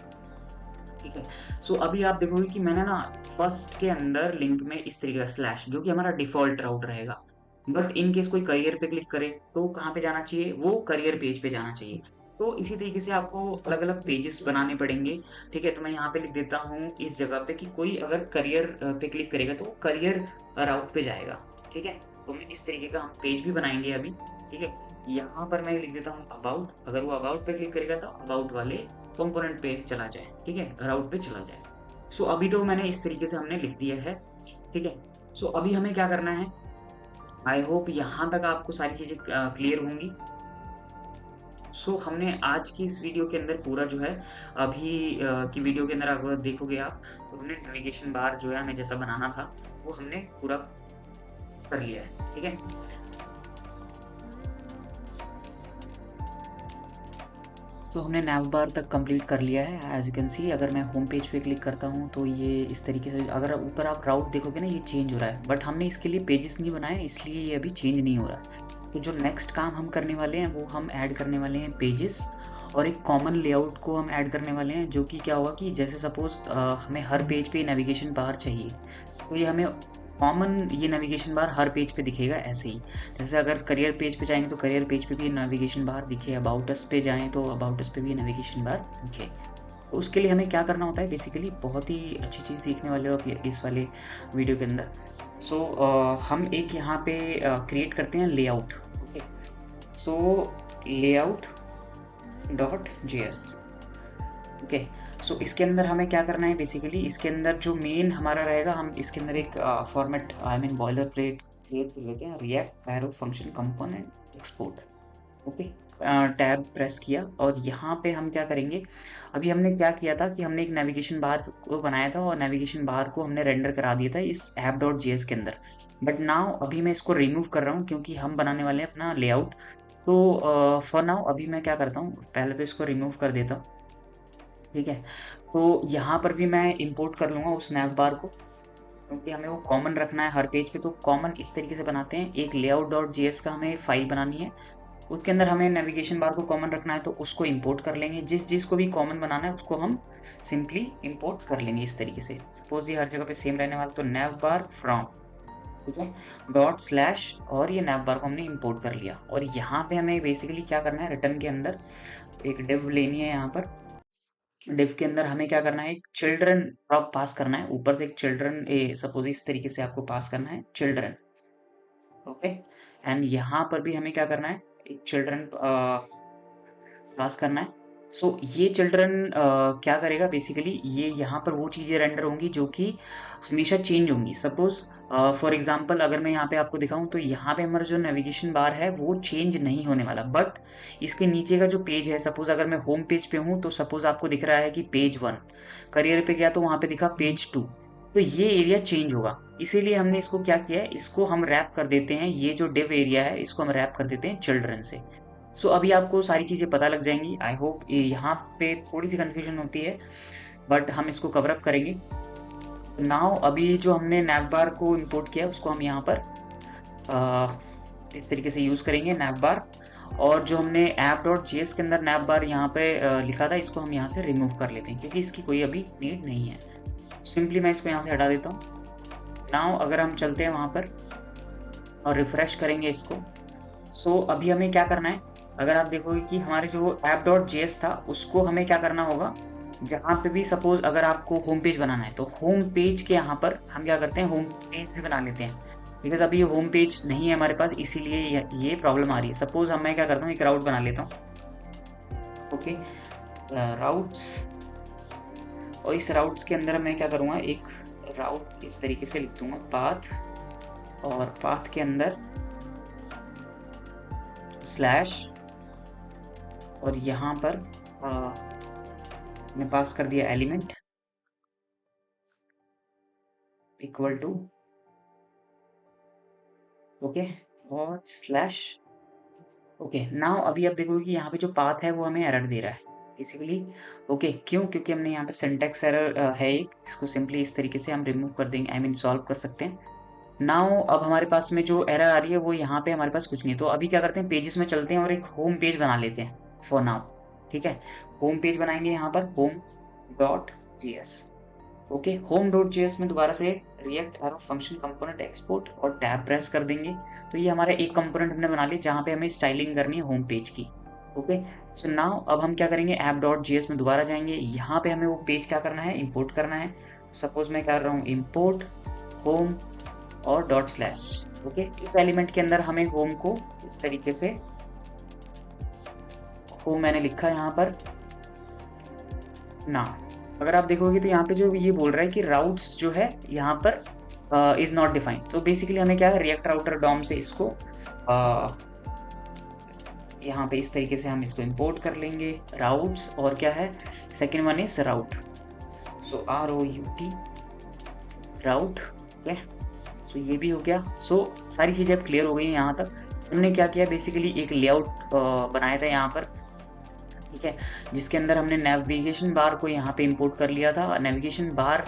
ठीक है। सो अभी आप देखोगे कि मैंने ना फर्स्ट के अंदर लिंक में इस तरीके का स्लैश, जो कि हमारा डिफॉल्ट राउट रहेगा, बट इन केस कोई करियर पे क्लिक करे तो कहाँ पे जाना चाहिए, वो करियर पेज पे जाना चाहिए। तो इसी तरीके से आपको अलग-अलग पेजेस बनाने पड़ेंगे, ठीक है? तो मैं यहाँ पे लिख देता हूँ इस जगह पे कि कोई अगर करियर पे क्लिक करेगा तो वो करियर राउट पे जाएगा, ठीक है? तो मैं इस तरीके का हम पेज भी बनाएँगे अभी, ठीक है? यहाँ पर मैं लिख देता हूँ अबाउट, अगर वो अबाउट पे क्लिक करेगा तो अबाउट वाले कंपोनेंट पे चला जाए, ठीक है? राउट पे चला जाए। सो अभी तो मैंने इस तरीके से हमने लिख दिया है, ठीक है? सो अभी हमें क्या करना है, आई होप यहाँ तक आपको सारी चीज़ें क्लियर होंगी। सो हमने आज की इस वीडियो के अंदर पूरा जो है अभी की वीडियो के अंदर अगर देखोगे आप, तो हमने नेविगेशन बार जो है हमें जैसा बनाना था, वो हमने पूरा कर लिया है, ठीक है? तो हमने नैव बार तक कंप्लीट कर लिया है एज़ यू कैन सी। अगर मैं होम पेज पे क्लिक करता हूँ तो ये इस तरीके से, अगर ऊपर आप राउट देखोगे ना, ये चेंज हो रहा है, बट हमने इसके लिए पेजेस नहीं बनाए, इसलिए ये अभी चेंज नहीं हो रहा है। तो जो नेक्स्ट काम हम करने वाले हैं वो हम ऐड करने वाले हैं पेजेस, और एक कॉमन लेआउट को हम ऐड करने वाले हैं, जो कि क्या होगा कि जैसे सपोज हमें हर पेज पे नेविगेशन बार चाहिए, तो ये हमें कॉमन ये नेविगेशन बार हर पेज पे दिखेगा ऐसे ही। जैसे अगर करियर पेज पे जाएंगे तो करियर पेज पे भी नेविगेशन बार दिखे, अबाउट अस पे जाएं तो अबाउट अस पे भी नेविगेशन बार दिखे। तो उसके लिए हमें क्या करना होता है, बेसिकली बहुत ही अच्छी चीज़ सीखने वाले हो आप इस वाले वीडियो के अंदर। सो हम एक यहाँ पे क्रिएट करते हैं लेआउट। ओके, सो लेआउट डॉट जेएस। ओके, सो इसके अंदर हमें क्या करना है, बेसिकली इसके अंदर जो मेन हमारा रहेगा, हम इसके अंदर एक format I mean boiler plate create कर लेते हैं, react arrow function component export. Okay, tab press किया और यहाँ पे हम क्या करेंगे, अभी हमने क्या किया था कि हमने एक नेविगेशन बार को बनाया था और नेविगेशन बार को हमने रेंडर करा दिया था इस ऐप डॉट जेएस के अंदर। बट नाउ अभी मैं इसको रिमूव कर रहा हूँ क्योंकि हम बनाने वाले हैं अपना लेआउट। तो फॉर नाउ अभी मैं क्या करता हूँ, पहले तो इसको रिमूव कर देता हूँ, ठीक है? तो यहाँ पर भी मैं इंपोर्ट कर लूँगा उस नैव बार को, क्योंकि हमें वो कॉमन रखना है हर पेज पे। तो कॉमन इस तरीके से बनाते हैं, एक लेआउट डॉट जेएस का हमें फाइल बनानी है, उसके अंदर हमें नेविगेशन बार को कॉमन रखना है, तो उसको इंपोर्ट कर लेंगे। जिस चीज़ को भी कॉमन बनाना है उसको हम सिंपली इंपोर्ट कर लेंगे इस तरीके से। सपोज ये हर जगह पे सेम रहने वाला, तो नैव बार फ्रॉम, ठीक है, डॉट स्लैश, और ये नैव बार को हमने इंपोर्ट कर लिया। और यहाँ पे हमें बेसिकली क्या करना है, रिटर्न के अंदर एक डिव लेनी है। यहाँ पर डिव के अंदर हमें क्या करना है, एक चिल्ड्रन प्रॉप पास करना है, ऊपर से एक चिल्ड्रन सपोज इस तरीके से आपको पास करना है चिल्ड्रन। ओके, एंड यहाँ पर भी हमें क्या करना है, एक चिल्ड्रन पास करना है। सो ये चिल्ड्रन क्या करेगा, बेसिकली ये यहाँ पर वो चीज़ें रेंडर होंगी जो कि हमेशा चेंज होंगी। सपोज फॉर एग्जांपल अगर मैं यहाँ पे आपको दिखाऊं, तो यहाँ पे हमारा जो नेविगेशन बार है वो चेंज नहीं होने वाला, बट इसके नीचे का जो पेज है, सपोज अगर मैं होम पेज पे हूँ तो सपोज आपको दिख रहा है कि पेज 1, करियर पे गया तो वहाँ पे दिखा पेज 2, तो ये एरिया चेंज होगा। इसीलिए हमने इसको क्या किया है, इसको हम रैप कर देते हैं, ये जो डिव एरिया है इसको हम रैप कर देते हैं चिल्ड्रन से। सो अभी आपको सारी चीज़ें पता लग जाएंगी। आई होप यहाँ पे थोड़ी सी कन्फ्यूजन होती है, बट हम इसको कवर अप करेंगे। नाउ अभी जो हमने नैव बार को इंपोर्ट किया उसको हम यहाँ पर इस तरीके से यूज़ करेंगे नैव बार, और जो हमने ऐप डॉट जेएस के अंदर नैव बार यहाँ पे लिखा था, इसको हम यहाँ से रिमूव कर लेते हैं क्योंकि इसकी कोई अभी नीड नहीं है। सिंपली मैं इसको यहाँ से हटा देता हूँ। नाउ अगर हम चलते हैं वहाँ पर और रिफ्रेश करेंगे इसको, सो अभी हमें क्या करना है, अगर आप देखोगे कि हमारे जो ऐप डॉट जेएस था उसको हमें क्या करना होगा, जहाँ पे भी सपोज अगर आपको होम पेज बनाना है तो होम पेज के यहाँ पर हम क्या करते हैं, होम पेज भी बना लेते हैं। बिकॉज अभी ये होम पेज नहीं है हमारे पास, इसीलिए ये प्रॉब्लम आ रही है। सपोज हम मैं क्या करता हूँ, एक राउट बना लेता हूँ। ओके, राउट्स, और इस राउट्स के अंदर मैं क्या करूँगा, एक राउट इस तरीके से लिख दूंगा पाथ, और पाथ के अंदर स्लैश, और यहाँ पर मैं पास कर दिया एलिमेंट इक्वल टू, ओके, और स्लैश। ओके, नाउ अभी आप देखोगे कि यहाँ पे जो पाथ है वो हमें एरर दे रहा है बेसिकली। ओके, क्यों, क्योंकि हमने यहाँ पे सिंटैक्स एरर है एक, इसको सिंपली इस तरीके से हम रिमूव कर देंगे, आई मीन सॉल्व कर सकते हैं। नाउ अब हमारे पास में जो एरर आ रही है वो यहाँ पे हमारे पास कुछ नहीं है। तो अभी क्या करते हैं, पेजेस में चलते हैं और एक होम पेज बना लेते हैं फॉर नाउ, ठीक है? होम पेज बनाएंगे यहाँ पर home dot JS. Okay, home dot JS में दोबारा से react arrow function component export और टैब प्रेस कर देंगे। तो ये हमारा एक कंपोनेंट हमने बना लिया जहाँ पे हमें स्टाइलिंग करनी है होम पेज की। ओके। सो नाउ अब हम क्या करेंगे, ऐप डॉट जेएस में दोबारा जाएंगे, यहाँ पे हमें वो पेज क्या करना है, इंपोर्ट करना है। सपोज मैं कर रहा हूँ इंपोर्ट होम और डॉट स्लैश। ओके, इस एलिमेंट के अंदर हमें होम को इस तरीके से, होम मैंने लिखा यहाँ पर ना। अगर आप देखोगे तो यहाँ पे जो ये बोल रहा है कि राउट्स जो है यहाँ पर इज नॉट डिफाइंड। तो बेसिकली हमें क्या है, रिएक्ट राउटर डॉम से इसको यहाँ पे इस तरीके से हम इसको इंपोर्ट कर लेंगे राउट्स, और क्या है, second one is route. So ROUT route. Okay, so ये भी हो गया। सो सारी चीज़ें अब क्लियर हो गई हैं यहाँ तक। हमने क्या किया, बेसिकली एक लेआउट बनाया था यहाँ पर, ठीक है, जिसके अंदर हमने नेविगेशन बार को यहाँ पे इंपोर्ट कर लिया था। नेविगेशन बार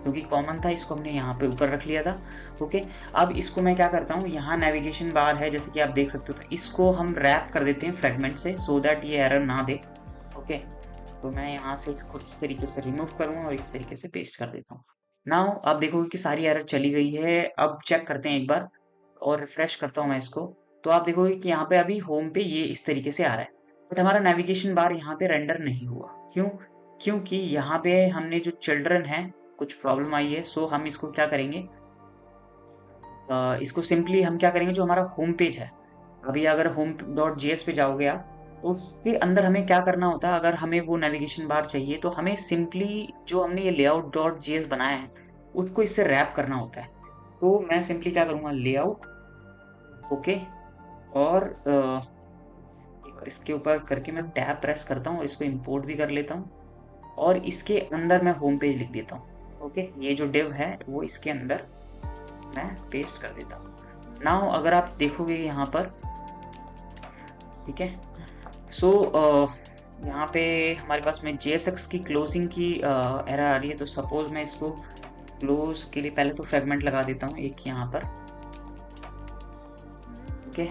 क्योंकि कॉमन था, इसको हमने यहाँ पे ऊपर रख लिया था। ओके, अब इसको मैं क्या करता हूँ, यहाँ नेविगेशन बार है जैसे कि आप देख सकते हो, तो इसको हम रैप कर देते हैं फ्रेगमेंट से, सो दैट ये एरर ना दे। ओके, तो मैं यहाँ से इसको इस तरीके से रिमूव करूँगा और इस तरीके से पेस्ट कर देता हूँ। नाउ आप देखोगे कि सारी एरर चली गई है। अब चेक करते हैं एक बार, और रिफ्रेश करता हूँ मैं इसको, तो आप देखोगे कि यहाँ पे अभी होम पे ये इस तरीके से आ रहा है, बट हमारा नेविगेशन बार यहाँ पे रेंडर नहीं हुआ। क्यों? क्योंकि यहाँ पे हमने जो चिल्ड्रन है, कुछ प्रॉब्लम आई है। सो हम इसको क्या करेंगे, इसको सिंपली हम क्या करेंगे, जो हमारा होम पेज है, अभी अगर होम डॉट जेएस पे जाओगे आप, तो उसके अंदर हमें क्या करना होता है, अगर हमें वो नेविगेशन बार चाहिए तो हमें सिंपली जो हमने ये लेआउट डॉट जेएस बनाया है उसको इससे रैप करना होता है। तो मैं सिंपली क्या करूँगा, लेआउट, ओके, और इसके ऊपर करके मैं टैब प्रेस करता हूँ और इसको इंपोर्ट भी कर लेता हूँ, और इसके अंदर मैं होम पेज लिख देता हूँ। ओके, ये जो डिव है वो इसके अंदर मैं पेस्ट कर देता हूँ। नाउ अगर आप देखोगे यहाँ पर, ठीक है, सो यहाँ पे हमारे पास में JSX की क्लोजिंग की एरर आ रही है। तो सपोज मैं इसको क्लोज के लिए पहले तो फ्रेगमेंट लगा देता हूँ एक यहाँ पर। ओके,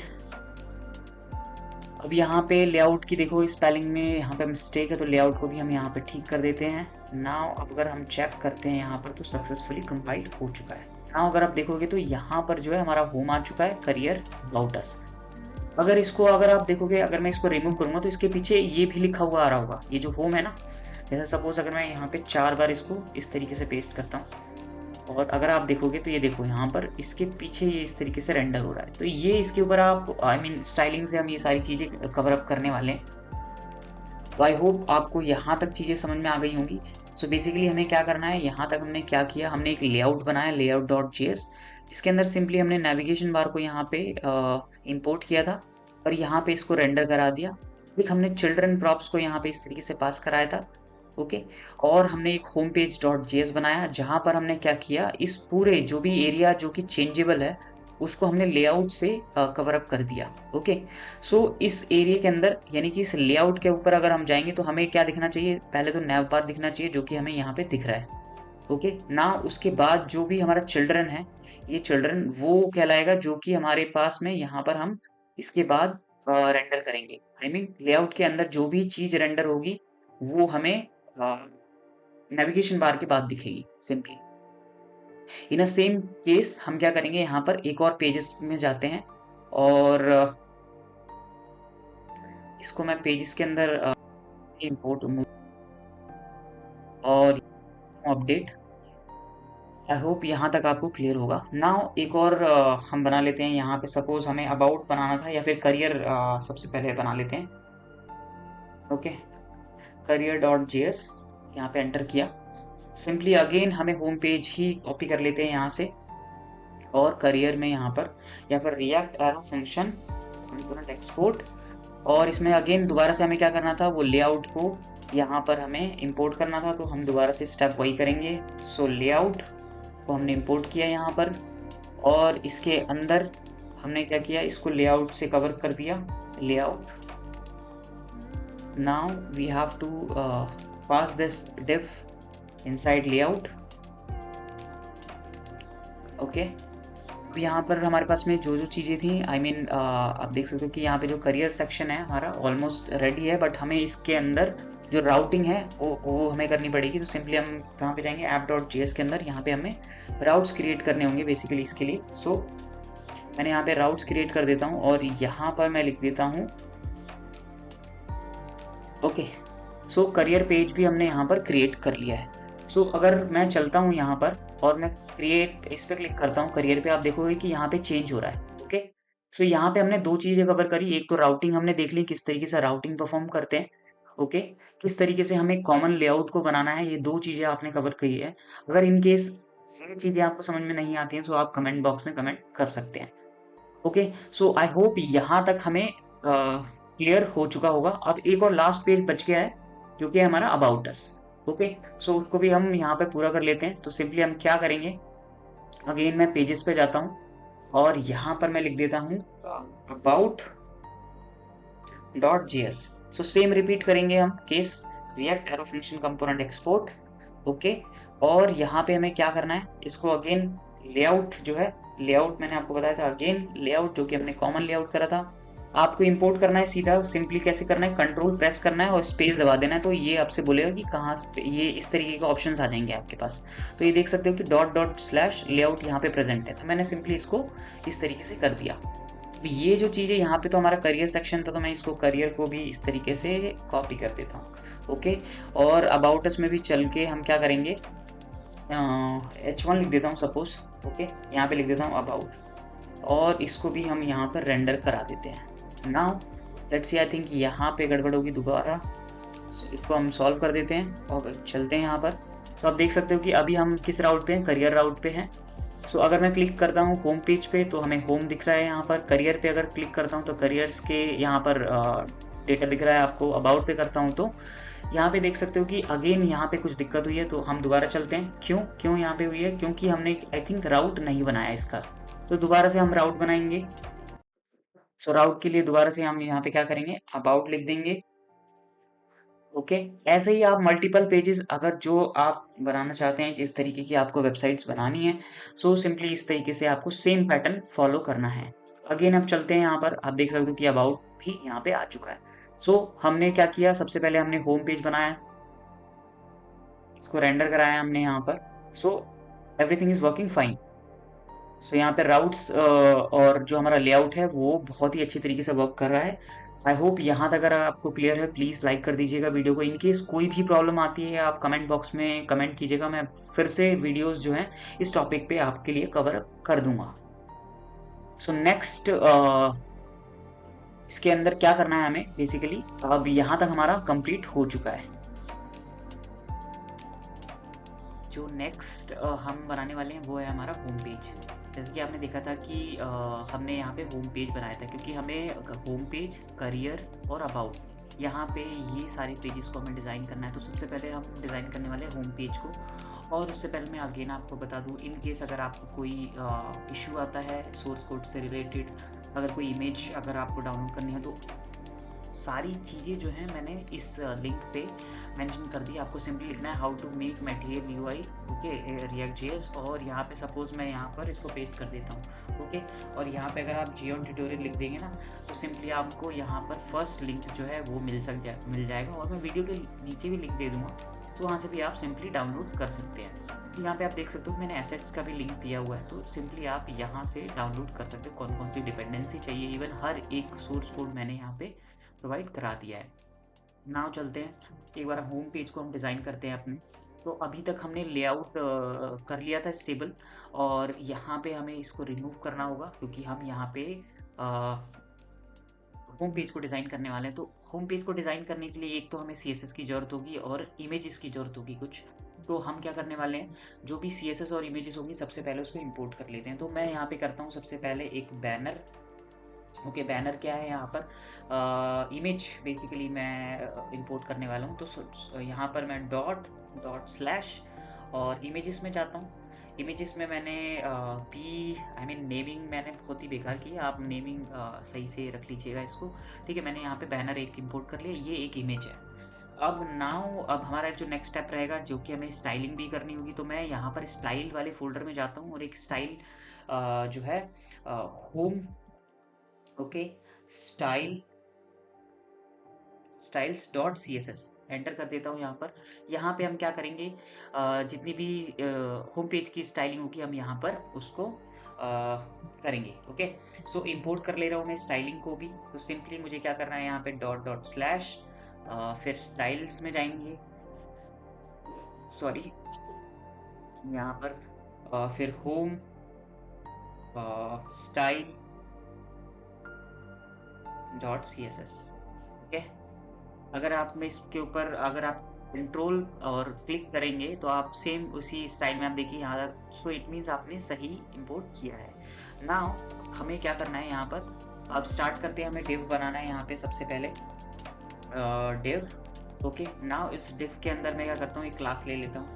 अब यहाँ पे लेआउट की देखो स्पेलिंग में यहाँ पे मिस्टेक है, तो लेआउट को भी हम यहाँ पे ठीक कर देते हैं। नाउ अब अगर हम चेक करते हैं यहाँ पर, तो सक्सेसफुली कंपाइल हो चुका है। नाउ अगर आप देखोगे तो यहाँ पर जो है हमारा होम आ चुका है, करियर अबाउट अस। अगर इसको अगर आप देखोगे, अगर मैं इसको रिमूव करूंगा तो इसके पीछे ये भी लिखा हुआ आ रहा होगा, ये जो होम है ना। जैसे सपोज अगर मैं यहाँ पे 4 बार इसको इस तरीके से पेस्ट करता हूँ, और अगर आप देखोगे तो ये देखो यहाँ पर इसके पीछे ये इस तरीके से रेंडर हो रहा है। तो ये इसके ऊपर आप स्टाइलिंग से हम ये सारी चीज़ें कवर अप करने वाले हैं। तो आई होप आपको यहाँ तक चीज़ें समझ में आ गई होंगी। सो बेसिकली हमें क्या करना है, यहाँ तक हमने क्या किया, हमने एक लेआउट बनाया, लेआउट डॉट जेएस, जिसके अंदर सिंपली हमने नेविगेशन बार को यहाँ पे इंपोर्ट किया था और यहाँ पे इसको रेंडर करा दिया। फिर हमने चिल्ड्रन प्रॉप्स को यहाँ पे इस तरीके से पास कराया था। ओके, और हमने एक होम पेज डॉट जेएस बनाया, जहाँ पर हमने क्या किया, इस पूरे जो भी एरिया जो कि चेंजेबल है उसको हमने लेआउट से कवर अप कर दिया। ओके, सो इस एरिया के अंदर, यानी कि इस लेआउट के ऊपर अगर हम जाएंगे तो हमें क्या दिखना चाहिए, पहले तो नैव बार दिखना चाहिए, जो कि हमें यहाँ पे दिख रहा है। ओके ना, उसके बाद जो भी हमारा चिल्ड्रन है, ये चिल्ड्रन वो कहलाएगा, जो कि हमारे पास में यहाँ पर हम इसके बाद रेंडर करेंगे। आई मीन लेआउट के अंदर जो भी चीज रेंडर होगी वो हमें नेविगेशन बार के बाद दिखेगी सिंपली। इन अ सेम केस हम क्या करेंगे, यहाँ पर एक और पेजेस में जाते हैं, और इसको मैं पेजेस के अंदर इंपोर्ट और अपडेट। आई होप यहाँ तक आपको क्लियर होगा। नाउ एक और हम बना लेते हैं यहाँ पे। सपोज हमें अबाउट बनाना था या फिर करियर सबसे पहले बना लेते हैं। ओके, करियर डॉट जेएस यहाँ पे एंटर किया। सिंपली अगेन हमें होम पेज ही कॉपी कर लेते हैं यहाँ से, और करियर में यहाँ पर या फिर react arrow function component export, और इसमें अगेन दोबारा से हमें क्या करना था, वो लेआउट को यहाँ पर हमें इंपोर्ट करना था। तो हम दोबारा से स्टेप वही करेंगे। सो लेआउट को हमने इंपोर्ट किया यहाँ पर, और इसके अंदर हमने क्या किया, इसको लेआउट से कवर कर दिया, layout. Now we have to pass this div inside layout. Okay, अब यहाँ पर हमारे पास में जो जो चीज़ें थी, आई मीन आप देख सकते हो कि यहाँ पे जो करियर सेक्शन है हमारा ऑलमोस्ट रेडी है, बट हमें इसके अंदर जो राउटिंग है वो हमें करनी पड़ेगी। तो सिंपली हम कहाँ पे जाएंगे, ऐप डॉट जेएस के अंदर, यहाँ पे हमें राउट्स क्रिएट करने होंगे बेसिकली इसके लिए। सो मैंने यहाँ पे राउट्स क्रिएट कर देता हूँ, और यहाँ पर मैं लिख देता हूँ ओके, सो करियर पेज भी हमने यहाँ पर क्रिएट कर लिया है। सो अगर मैं चलता हूँ यहाँ पर और मैं क्रिएट इस पे क्लिक करता हूँ करियर पे, आप देखोगे कि यहाँ पे चेंज हो रहा है। ओके, सो यहाँ पे हमने 2 चीज़ें कवर करी, एक तो राउटिंग हमने देख ली किस तरीके से राउटिंग परफ़ॉर्म करते हैं। ओके, किस तरीके से हमें कॉमन लेआउट को बनाना है, ये 2 चीज़ें आपने कवर की है। अगर इन केस ये चीज़ें आपको समझ में नहीं आती हैं, सो आप कमेंट बॉक्स में कमेंट कर सकते हैं। ओके, सो आई होप यहाँ तक हमें क्लियर हो चुका होगा। अब एक और लास्ट पेज बच गया है, जो कि है हमारा अबाउट अस। ओके, सो उसको भी हम यहाँ पे पूरा कर लेते हैं। तो सिंपली हम क्या करेंगे, अगेन मैं पेजेस पे जाता हूँ और यहाँ पर मैं लिख देता हूँ about dot JS. So same repeat करेंगे हम case, react arrow function component export. Okay, और यहाँ पे हमें क्या करना है, इसको अगेन लेआउट जो है, लेआउट मैंने आपको बताया था, अगेन लेआउट जो कि हमने कॉमन लेआउट करा था, आपको इंपोर्ट करना है सीधा। सिंपली कैसे करना है, कंट्रोल प्रेस करना है और स्पेस दबा देना है, तो ये आपसे बोलेगा कि कहाँ ये इस तरीके के ऑप्शंस आ जाएंगे आपके पास। तो ये देख सकते हो कि डॉट डॉट स्लैश लेआउट यहाँ पे प्रेजेंट है, तो मैंने सिंपली इसको इस तरीके से कर दिया। ये जो चीज़ है, यहाँ पे तो हमारा करियर सेक्शन था, तो मैं इसको करियर को भी इस तरीके से कॉपी कर देता हूँ। ओके, और अबाउट अस में भी चल के हम क्या करेंगे, H1 लिख देता हूँ सपोज। ओके, यहाँ पे लिख देता हूँ अबाउट, और इसको भी हम यहाँ पर रेंडर करा देते हैं। Now let's see, I think यहाँ पे गड़बड़ होगी दोबारा। इसको हम सॉल्व कर देते हैं और चलते हैं यहाँ पर। तो आप देख सकते हो कि अभी हम किस राउट पे हैं, करियर राउट पे हैं। सो अगर मैं क्लिक करता हूँ होम पेज पे तो हमें होम दिख रहा है यहाँ पर। करियर पे अगर क्लिक करता हूँ तो करियर्स के यहाँ पर डेटा दिख रहा है आपको। अबाउट पे करता हूँ तो यहाँ पे देख सकते हो कि अगेन यहाँ पे कुछ दिक्कत हुई है, तो हम दोबारा चलते हैं। क्यों क्यों यहाँ पे हुई है, क्योंकि हमने आई थिंक राउट नहीं बनाया इसका, तो दोबारा से हम राउट बनाएंगे। सो राउट के लिए दोबारा से हम यहाँ पे क्या करेंगे, अबाउट लिख देंगे। ओके, ऐसे ही आप मल्टीपल पेजेस अगर जो आप बनाना चाहते हैं, जिस तरीके की आपको वेबसाइट्स बनानी है, सो सिंपली इस तरीके से आपको सेम पैटर्न फॉलो करना है। अगेन अब चलते हैं यहाँ पर, आप देख सकते हो कि अबाउट भी यहाँ पे आ चुका है। सो हमने क्या किया, सबसे पहले हमने होम पेज बनाया, इसको रेंडर कराया हमने यहाँ पर। So everything is working fine. So यहाँ पे राउट्स और जो हमारा लेआउट है वो बहुत ही अच्छी तरीके से वर्क कर रहा है। आई होप यहाँ तक अगर आपको क्लियर है, प्लीज़ लाइक कर दीजिएगा वीडियो को। इन केस कोई भी प्रॉब्लम आती है, आप कमेंट बॉक्स में कमेंट कीजिएगा, मैं फिर से वीडियोस जो हैं इस टॉपिक पे आपके लिए कवर कर दूंगा। सो नेक्स्ट इसके अंदर क्या करना है हमें बेसिकली, अब यहाँ तक हमारा कंप्लीट हो चुका है। जो नेक्स्ट हम बनाने वाले हैं वो है हमारा होम पेज। जैसे कि आपने देखा था कि हमने यहाँ पे होम पेज बनाया था, क्योंकि हमें होम पेज, करियर और अबाउट, यहाँ पे ये सारे पेजेस को हमें डिज़ाइन करना है। तो सबसे पहले हम डिज़ाइन करने वाले हैं होम पेज को। और उससे पहले मैं अगेन आपको बता दूँ, इन केस अगर आपको कोई इशू आता है सोर्स कोड से रिलेटेड, अगर कोई इमेज अगर आपको डाउनलोड करनी है, तो सारी चीज़ें जो हैं मैंने इस लिंक पे मेंशन कर दी। आपको सिंपली लिखना है how to make material UI, okay, React JS, और यहाँ पे सपोज मैं यहाँ पर इसको पेस्ट कर देता हूँ। ओके, और यहाँ पे अगर आप जियोन ट्यूटोरियल लिख देंगे ना, तो सिंपली आपको यहाँ पर फर्स्ट लिंक जो है वो मिल जाएगा, और मैं वीडियो के नीचे भी लिंक दे दूँगा, तो वहाँ से भी आप सिंपली डाउनलोड कर सकते हैं। तो यहाँ पे आप देख सकते हो मैंने एसेट्स का भी लिंक दिया हुआ है, तो सिंपली आप यहाँ से डाउनलोड कर सकते हो कौन कौन सी डिपेंडेंसी चाहिए। इवन हर एक सोर्स कोड मैंने यहाँ पे प्रोवाइड करा दिया है। नाउ चलते हैं, एक बार होम पेज को हम डिज़ाइन करते हैं अपने। तो अभी तक हमने लेआउट कर लिया था स्टेबल, और यहाँ पे हमें इसको रिमूव करना होगा, क्योंकि हम यहाँ पे होम पेज को डिज़ाइन करने वाले हैं। तो होम पेज को डिज़ाइन करने के लिए एक तो हमें CSS की ज़रूरत होगी और इमेजेस की ज़रूरत होगी कुछ। तो हम क्या करने वाले हैं, जो भी CSS और इमेजेस होंगी सबसे पहले उसको इंपोर्ट कर लेते हैं। तो मैं यहाँ पे करता हूँ सबसे पहले एक बैनर। ओके, बैनर क्या है, यहाँ पर इमेज बेसिकली मैं इंपोर्ट करने वाला हूँ। तो यहाँ पर मैं डॉट डॉट स्लैश और इमेजेस में जाता हूँ। इमेजेस में मैंने नेमिंग मैंने बहुत ही बेकार की है, आप नेमिंग सही से रख लीजिएगा इसको। ठीक है, मैंने यहाँ पे बैनर एक इंपोर्ट कर लिया, ये एक इमेज है। अब हमारा जो नेक्स्ट स्टेप रहेगा, जो कि हमें स्टाइलिंग भी करनी होगी, तो मैं यहाँ पर स्टाइल वाले फोल्डर में जाता हूँ और एक स्टाइल जो है home, okay, styles dot CSS enter कर देता हूँ यहाँ पर। यहाँ पे हम क्या करेंगे, जितनी भी होम पेज की स्टाइलिंग होगी हम यहाँ पर उसको करेंगे। ओके, सो इंपोर्ट कर ले रहा हूँ मैं स्टाइलिंग को भी। तो सिंपली मुझे क्या करना है, यहाँ पे डॉट डॉट स्लैश फिर स्टाइल्स में जाएंगे, सॉरी, यहाँ पर फिर home, style dot C S S. Okay, अगर आप में इसके ऊपर अगर आप कंट्रोल और क्लिक करेंगे तो आप सेम उसी स्टाइल में आप देखिए यहाँ तक, सो इट मीन्स आपने सही इंपोर्ट किया है। नाउ हमें क्या करना है यहाँ पर, अब स्टार्ट करते हैं, हमें डिव बनाना है यहाँ पे सबसे पहले, डिव। ओके, नाउ इस डिव के अंदर मैं क्या करता हूँ, एक क्लास ले लेता हूँ,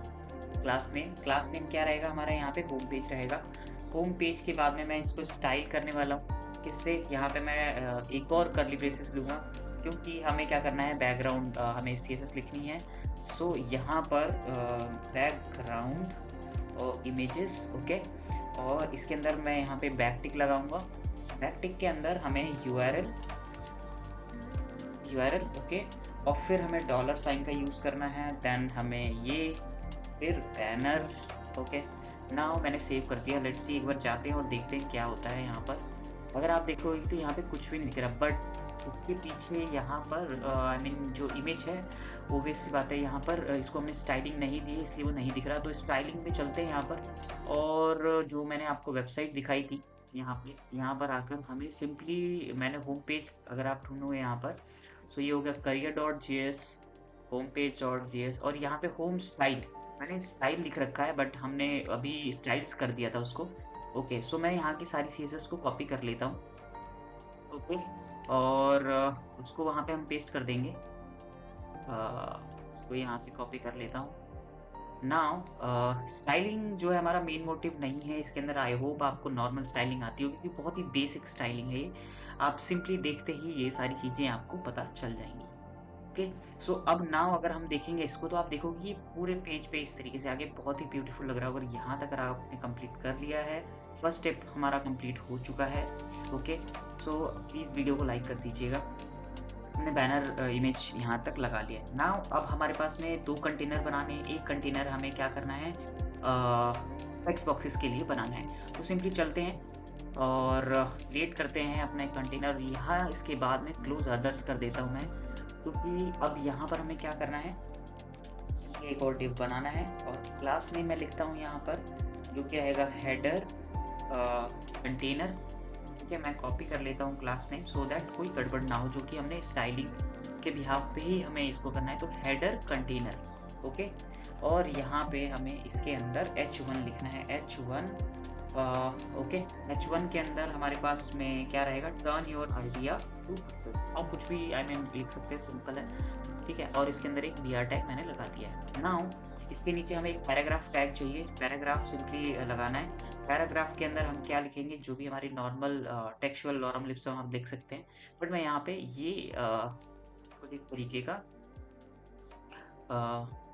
क्लास नेम क्या रहेगा हमारा, यहाँ पे होम पेज रहेगा। होम पेज के बाद में मैं इसको स्टाइल करने वाला हूँ, किससे, यहाँ पे मैं एक और कर्ली ब्रेसेस लूँगा, क्योंकि हमें क्या करना है, बैकग्राउंड हमें CSS लिखनी है। सो यहाँ पर बैकग्राउंड इमेजेस, ओके, और इसके अंदर मैं यहाँ पे बैकटिक लगाऊंगा। बैकटिक के अंदर हमें URL, ओके, और फिर हमें डॉलर साइन का यूज़ करना है, देन हमें ये, फिर बैनर। ओके, नाउ मैंने सेव कर दिया। लेट्स सी, एक बार जाते हैं और देखते हैं क्या होता है यहाँ पर। अगर आप देखोगे तो यहाँ पे कुछ भी नहीं दिख रहा, बट इसके पीछे यहाँ पर आई मीन जो इमेज है, ओबियस सी बात है, यहाँ पर इसको हमने स्टाइलिंग नहीं दी इसलिए वो नहीं दिख रहा। तो स्टाइलिंग पे चलते हैं यहाँ पर, और जो मैंने आपको वेबसाइट दिखाई थी यहाँ पर आकर हमें सिंपली, मैंने होम पेज अगर आप ढूंढोगे यहाँ पर, सो ये हो गया career.js, होम पेज.js, और यहाँ पे होम स्टाइल, मैंने स्टाइल लिख रखा है बट हमने अभी स्टाइल्स कर दिया था उसको। ओके, सो मैं यहाँ की सारी CSS को कॉपी कर लेता हूँ। ओके, और उसको वहाँ पे हम पेस्ट कर देंगे। इसको यहाँ से कॉपी कर लेता हूँ। नाउ स्टाइलिंग जो है हमारा मेन मोटिव नहीं है इसके अंदर। आई होप आपको नॉर्मल स्टाइलिंग आती होगी, क्योंकि बहुत ही बेसिक स्टाइलिंग है ये। आप सिंपली देखते ही ये सारी चीज़ें आपको पता चल जाएंगी। ओके, सो अब नाउ अगर हम देखेंगे इसको, तो आप देखोगे ये पूरे पेज पे इस तरीके से आगे बहुत ही ब्यूटीफुल लग रहा है। अगर यहाँ तक अगर आपने कंप्लीट कर लिया है, फर्स्ट स्टेप हमारा कंप्लीट हो चुका है। ओके, सो प्लीज़ वीडियो को लाइक कर दीजिएगा। हमने बैनर इमेज यहाँ तक लगा लिया है। नाउ अब हमारे पास में 2 कंटेनर बनाने हैं। एक कंटेनर हमें क्या करना है, टेक्स्ट बॉक्सेस के लिए बनाना है। तो सिंपली चलते हैं और क्रिएट करते हैं अपना एक कंटेनर। यहाँ इसके बाद में क्लोज अदर्स कर देता हूँ मैं, क्योंकि अब यहाँ पर हमें क्या करना है, सिंपली एक और डिव बनाना है, और क्लास नेम मैं लिखता हूँ यहाँ पर, जो क्या रहेगा, हेडर कंटेनर। ठीक है, मैं कॉपी कर लेता हूँ क्लास नेम, सो दैट कोई गड़बड़ ना हो, जो कि हमने स्टाइलिंग के बिहाफ पे ही हमें इसको करना है। तो हेडर कंटेनर, ओके, और यहाँ पे हमें इसके अंदर H1 लिखना है, H1। ओके, H1 के अंदर हमारे पास में क्या रहेगा, turn your idea to success, और कुछ भी आई मीन लिख सकते हैं, सिंपल है। ठीक है, और इसके अंदर एक BR टैग मैंने लगा दिया है। नाउ इसके नीचे हमें एक पैराग्राफ टैग चाहिए, पैराग्राफ सिंपली लगाना है। पैराग्राफ के अंदर हम क्या लिखेंगे, जो भी हमारी नॉर्मल टेक्सचुअल लॉरम लिप्स हम देख सकते हैं, बट मैं यहाँ पे ये कुछ एक तरीके का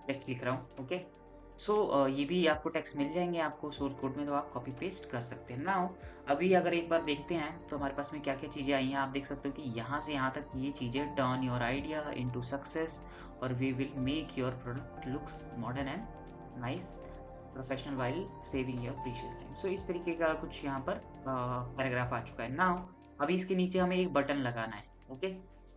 टेक्स्ट लिख रहा हूँ। ओके, सो ये भी आपको टेक्स्ट मिल जाएंगे आपको सोर्स कोड में, तो आप कॉपी पेस्ट कर सकते हैं। नाउ अभी अगर एक बार देखते हैं तो हमारे पास में क्या क्या चीज़ें आई हैं। आप देख सकते हो कि यहाँ से यहाँ तक ये चीज़ें, turn your idea into success, और we will make your product looks modern and nice, professional while saving your precious time. So इस तरीके का कुछ यहाँ पर पैराग्राफ आ चुका है। नाउ अभी इसके नीचे हमें एक बटन लगाना है। ओके,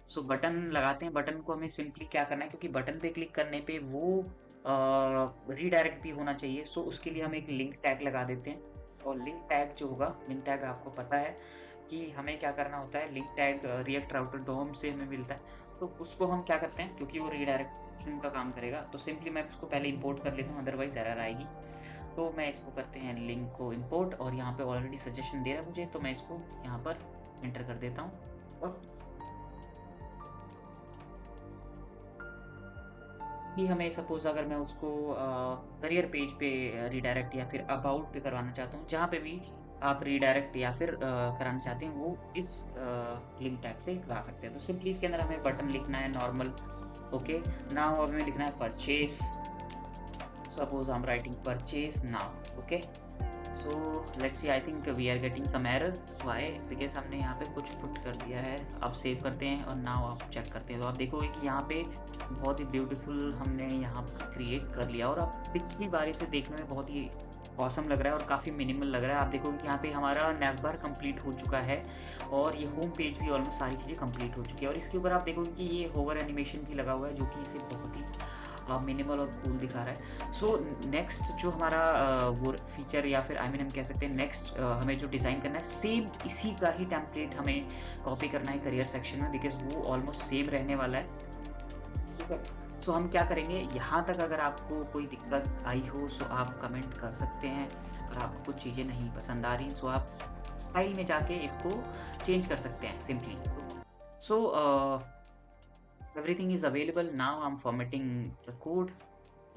सो बटन लगाते हैं। बटन को हमें सिंपली क्या करना है, क्योंकि बटन पे क्लिक करने पे वो रीडायरेक्ट भी होना चाहिए, सो उसके लिए हम एक लिंक टैग लगा देते हैं। और लिंक टैग जो होगा, लिंक टैग आपको पता है कि हमें क्या करना होता है, लिंक टैग रिएक्ट राउटर डोम से हमें मिलता है, तो उसको हम क्या करते हैं, क्योंकि वो रीडायरेक्शन का काम करेगा, तो सिंपली मैं उसको पहले इंपोर्ट कर लेता हूँ, अदरवाइज एरर आएगी। तो मैं इसको करते हैं लिंक को इंपोर्ट, और यहाँ पे ऑलरेडी सजेशन दे रहा है मुझे, तो मैं इसको यहाँ पर एंटर कर देता हूँ। और कि हमें सपोज अगर मैं उसको करियर पेज पे रीडायरेक्ट या फिर अबाउट पे करवाना चाहता हूँ, जहाँ पे भी आप रीडायरेक्ट या फिर कराना चाहते हैं, वो इस लिंक टैग से करा सकते हैं। तो सिंपली इसके अंदर हमें बटन लिखना है नॉर्मल। ओके, नाउ हमें लिखना है purchase, suppose I am writing purchase now. Okay, so let's see, I think we are getting some error. Why? Because हमने यहाँ पे कुछ पुट कर दिया है। अब सेव करते हैं और नाउ आप चेक करते हैं, तो आप देखोगे कि यहाँ पे बहुत ही ब्यूटीफुल हमने यहाँ पर क्रिएट कर लिया, और अब पिछली बारी से देखने में बहुत ही ऑसम लग रहा है और काफ़ी मिनिमल लग रहा है। आप देखोगे कि यहाँ पे हमारा नैवबार कंप्लीट हो चुका है और ये होम पेज भी ऑलमोस्ट सारी चीज़ें कंप्लीट हो चुकी है और इसके ऊपर आप देखोगे कि ये होवर एनिमेशन भी लगा हुआ है जो कि इसे बहुत ही मिनिमल और कूल दिखा रहा है। सो नेक्स्ट जो हमारा वो फीचर या फिर हम कह सकते हैं नेक्स्ट हमें जो डिज़ाइन करना है सेम इसी का ही टेम्पलेट हमें कॉपी करना है करियर सेक्शन में, बिकॉज़ वो ऑलमोस्ट सेम रहने वाला है। ठीक है। सो हम क्या करेंगे, यहाँ तक अगर आपको कोई दिक्कत आई हो सो आप कमेंट कर सकते हैं। अगर आपको कुछ चीज़ें नहीं पसंद आ रही सो आप स्टाइल में जाके इसको चेंज कर सकते हैं simply. So everything is available now. I am formatting the code.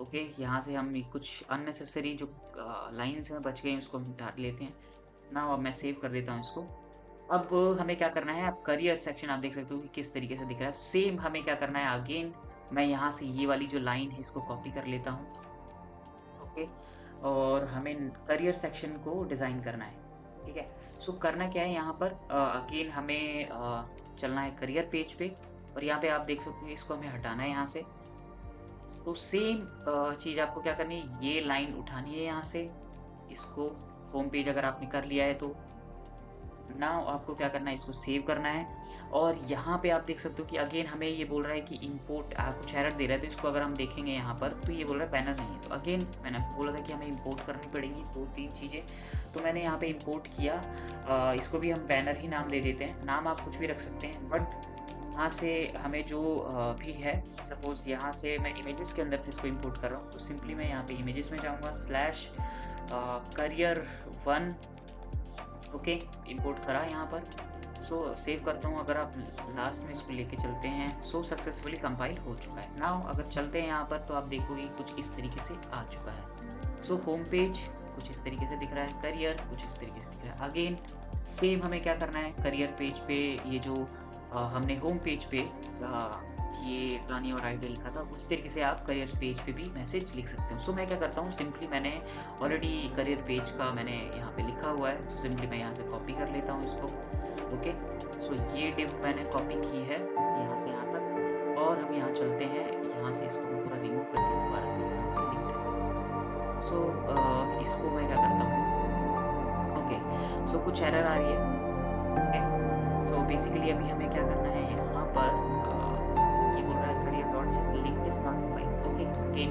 Okay, यहाँ से हम कुछ अननेसेसरी जो लाइन्स में बच गई हैं उसको हम हटा लेते हैं। नाउ अब मैं सेव कर देता हूँ इसको। अब हमें क्या करना है, अब करियर सेक्शन आप देख सकते हो कि किस तरीके से दिख रहा है। सेम हमें क्या करना है, अगेन मैं यहाँ से ये वाली जो लाइन है इसको कॉपी कर लेता हूँ। ओके, और हमें करियर सेक्शन को डिज़ाइन करना है। ठीक है। सो करना क्या है यहाँ पर, अगेन हमें चलना है करियर पेज पे और यहाँ पे आप देख सकते हो इसको हमें हटाना है यहाँ से। तो सेम चीज़ आपको क्या करनी है, ये लाइन उठानी है यहाँ से, इसको होम पेज अगर आपने कर लिया है तो नाउ आपको क्या करना है, इसको सेव करना है। और यहाँ पे आप देख सकते हो कि अगेन हमें ये बोल रहा है कि इंपोर्ट कुछ एरर दे रहा है, तो इसको अगर हम देखेंगे यहाँ पर तो ये बोल रहा है बैनर नहीं है। तो अगेन मैंने आपको बोला था कि हमें इंपोर्ट करनी पड़ेगी 2-3 चीज़ें, तो मैंने यहाँ पे इंपोर्ट किया। इसको भी हम बैनर ही नाम दे देते हैं, नाम आप कुछ भी रख सकते हैं। बट यहाँ से हमें जो भी है, सपोज़ यहाँ से मैं इमेजेस के अंदर से इसको इंपोर्ट कर रहा हूँ, तो सिंपली मैं यहाँ पे इमेजेस में जाऊँगा /career 1। ओके, इंपोर्ट करा यहाँ पर। सो सेव करता हूँ। अगर आप लास्ट में इसको लेके चलते हैं, सो सक्सेसफुली कंपाइल हो चुका है। नाउ अगर चलते हैं यहाँ पर तो आप देखोगे कुछ इस तरीके से आ चुका है। सो होम पेज कुछ इस तरीके से दिख रहा है, करियर कुछ इस तरीके से दिख रहा है। अगेन सेम हमें क्या करना है, करियर पेज पे ये जो हमने होम पेज पे ये प्लानिंग और आइडिया लिखा था उस तरीके से आप करियर पेज पे भी मैसेज लिख सकते हो। सो मैं क्या करता हूँ, सिंपली मैंने ऑलरेडी करियर पेज का मैंने यहाँ पे लिखा हुआ है, सो सिंपली मैं यहाँ से कॉपी कर लेता हूँ इसको। ओके, सो ये डिव मैंने कॉपी की है यहाँ से यहाँ तक, और हम यहाँ चलते हैं, यहाँ से इसको मैं पूरा रिमूव करके दोबारा से यहाँ पे लिख देता हूँ। सो इसको मैं क्या करता हूँ, ओके, सो कुछ एरर आ रही है। ओके, सो बेसिकली अभी हमें क्या करना है, यहाँ पर link is not find. Okay, again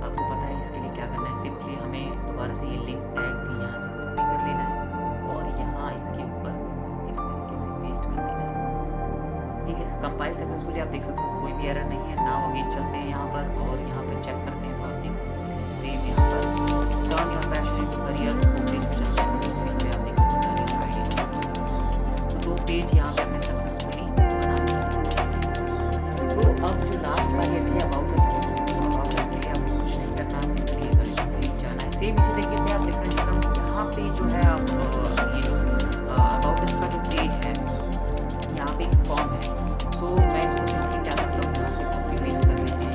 आपको पता है इसके लिए क्या करना है, सिंपली हमें दोबारा से ये लिंक टैग भी यहाँ से कॉपी कर लेना है और यहाँ इसके ऊपर इस तरीके से पेस्ट कर देना है। ठीक है, कंपाइल सक्सेसफुली आप देख सकते हो, कोई भी एरर नहीं है। नाउ अगेन चलते हैं यहाँ पर और यहाँ पर चेक करते हैं, तो आप देखो सेम यहाँ पर turn your passion into career home page पे चलते हैं, तो फिर से आप देखो दो पेज यहाँ पे हमने सक्सेसफुली बना दिया। तो अब जो लास्ट वाली थी अबाउट अस की, अबाउट अस के लिए आपको कुछ नहीं करना, सिंपली जाना है। सेम इसी तरीके से आप डिफरेंट यहाँ पे जो है आप ये जो अबाउट अस का जो पेज है यहाँ पे एक फॉर्म है। सो मैं इसको सिंपली क्या करता हूँ, यहाँ से कॉपी पेस्ट कर लेते हैं,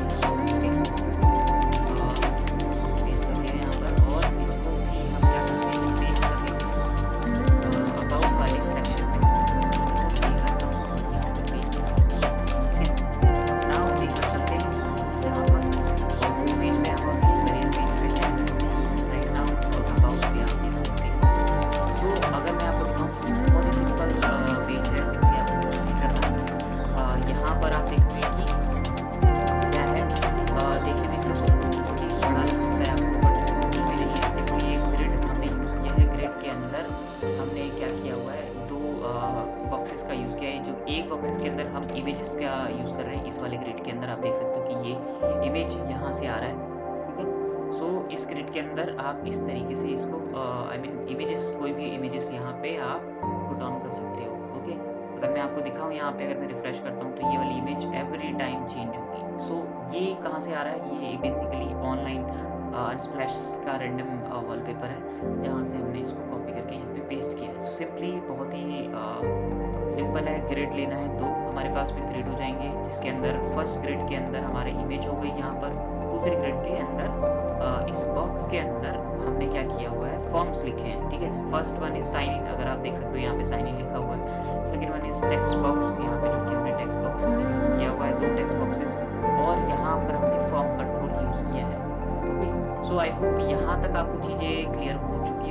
पेस्ट कर दिया यहाँ पर, और इसको भी हम क्या करते हैं, पेस्ट कर देते हैं अबाउट वाले सेक्शन में। नाउ देखकर चलते हैं यहाँ पर होम पेज में हम करियर पेज पे हैं राइट नाउ, और अबाउट भी आप देख सकते हैं। सो अगर मैं आपको दिखाऊँ, बहुत ही सिंपल पेज है, सिंपली आपको कुछ नहीं करना। यहाँ पर आप देखोगे कि क्या है, देखने में इसका सोच बहुत ही बड़ा लग सकता है आपको, बट इसमें कुछ भी नहीं है। सिंपली एक ग्रिड हमने यूज़ किया है, ग्रिड के अंदर हमने क्या किया हुआ है, दो बॉक्सेस का यूज़ किया है। जो एक बॉक्सेस के अंदर हम इमेजेस का यूज़ कर रहे हैं, इस वाले ग्रिड के अंदर आप देख सकते हो कि ये इमेज यहाँ से आ रहा है। ठीक है, सो इस ग्रिड के अंदर आप इस तरीके से इसको इमेजेस, कोई भी इमेजेस यहाँ पे आप पुट ऑन कर सकते हो। ओके, अगर मैं आपको दिखाऊँ यहाँ पे, अगर मैं रिफ्रेश करता हूँ तो ये वाली इमेज एवरी टाइम चेंज होगी। सो ये कहाँ से आ रहा है, ये बेसिकली ऑनलाइन स्प्लैश का रैंडम वॉलपेपर है, जहाँ से हमने इसको कॉपी करके यहाँ पे पेस्ट किया है। सो सिंपली बहुत ही सिंपल है। ग्रिड लेना है, दो हमारे पास में ग्रिड हो जाएंगे, जिसके अंदर फर्स्ट ग्रिड के अंदर हमारे इमेज हो गई यहाँ पर, दूसरे ग्रिड के अंदर इस बॉक्स के अंदर हमने क्या किया हुआ है, फॉर्म्स लिखे हैं। ठीक है, first one is sign in, अगर आप देख सकते हो यहाँ पे साइन इन लिखा हुआ है। Second one is text box, यहाँ पे जो कि हमने टेक्स्ट बॉक्स यूज़ किया हुआ है, दो टेक्स्ट बॉक्सेस, और यहाँ पर हमने फॉर्म कंट्रोल यूज़ किया है। Okay, so so I hope यहाँ तक आपको चीज़ें क्लियर हो चुकी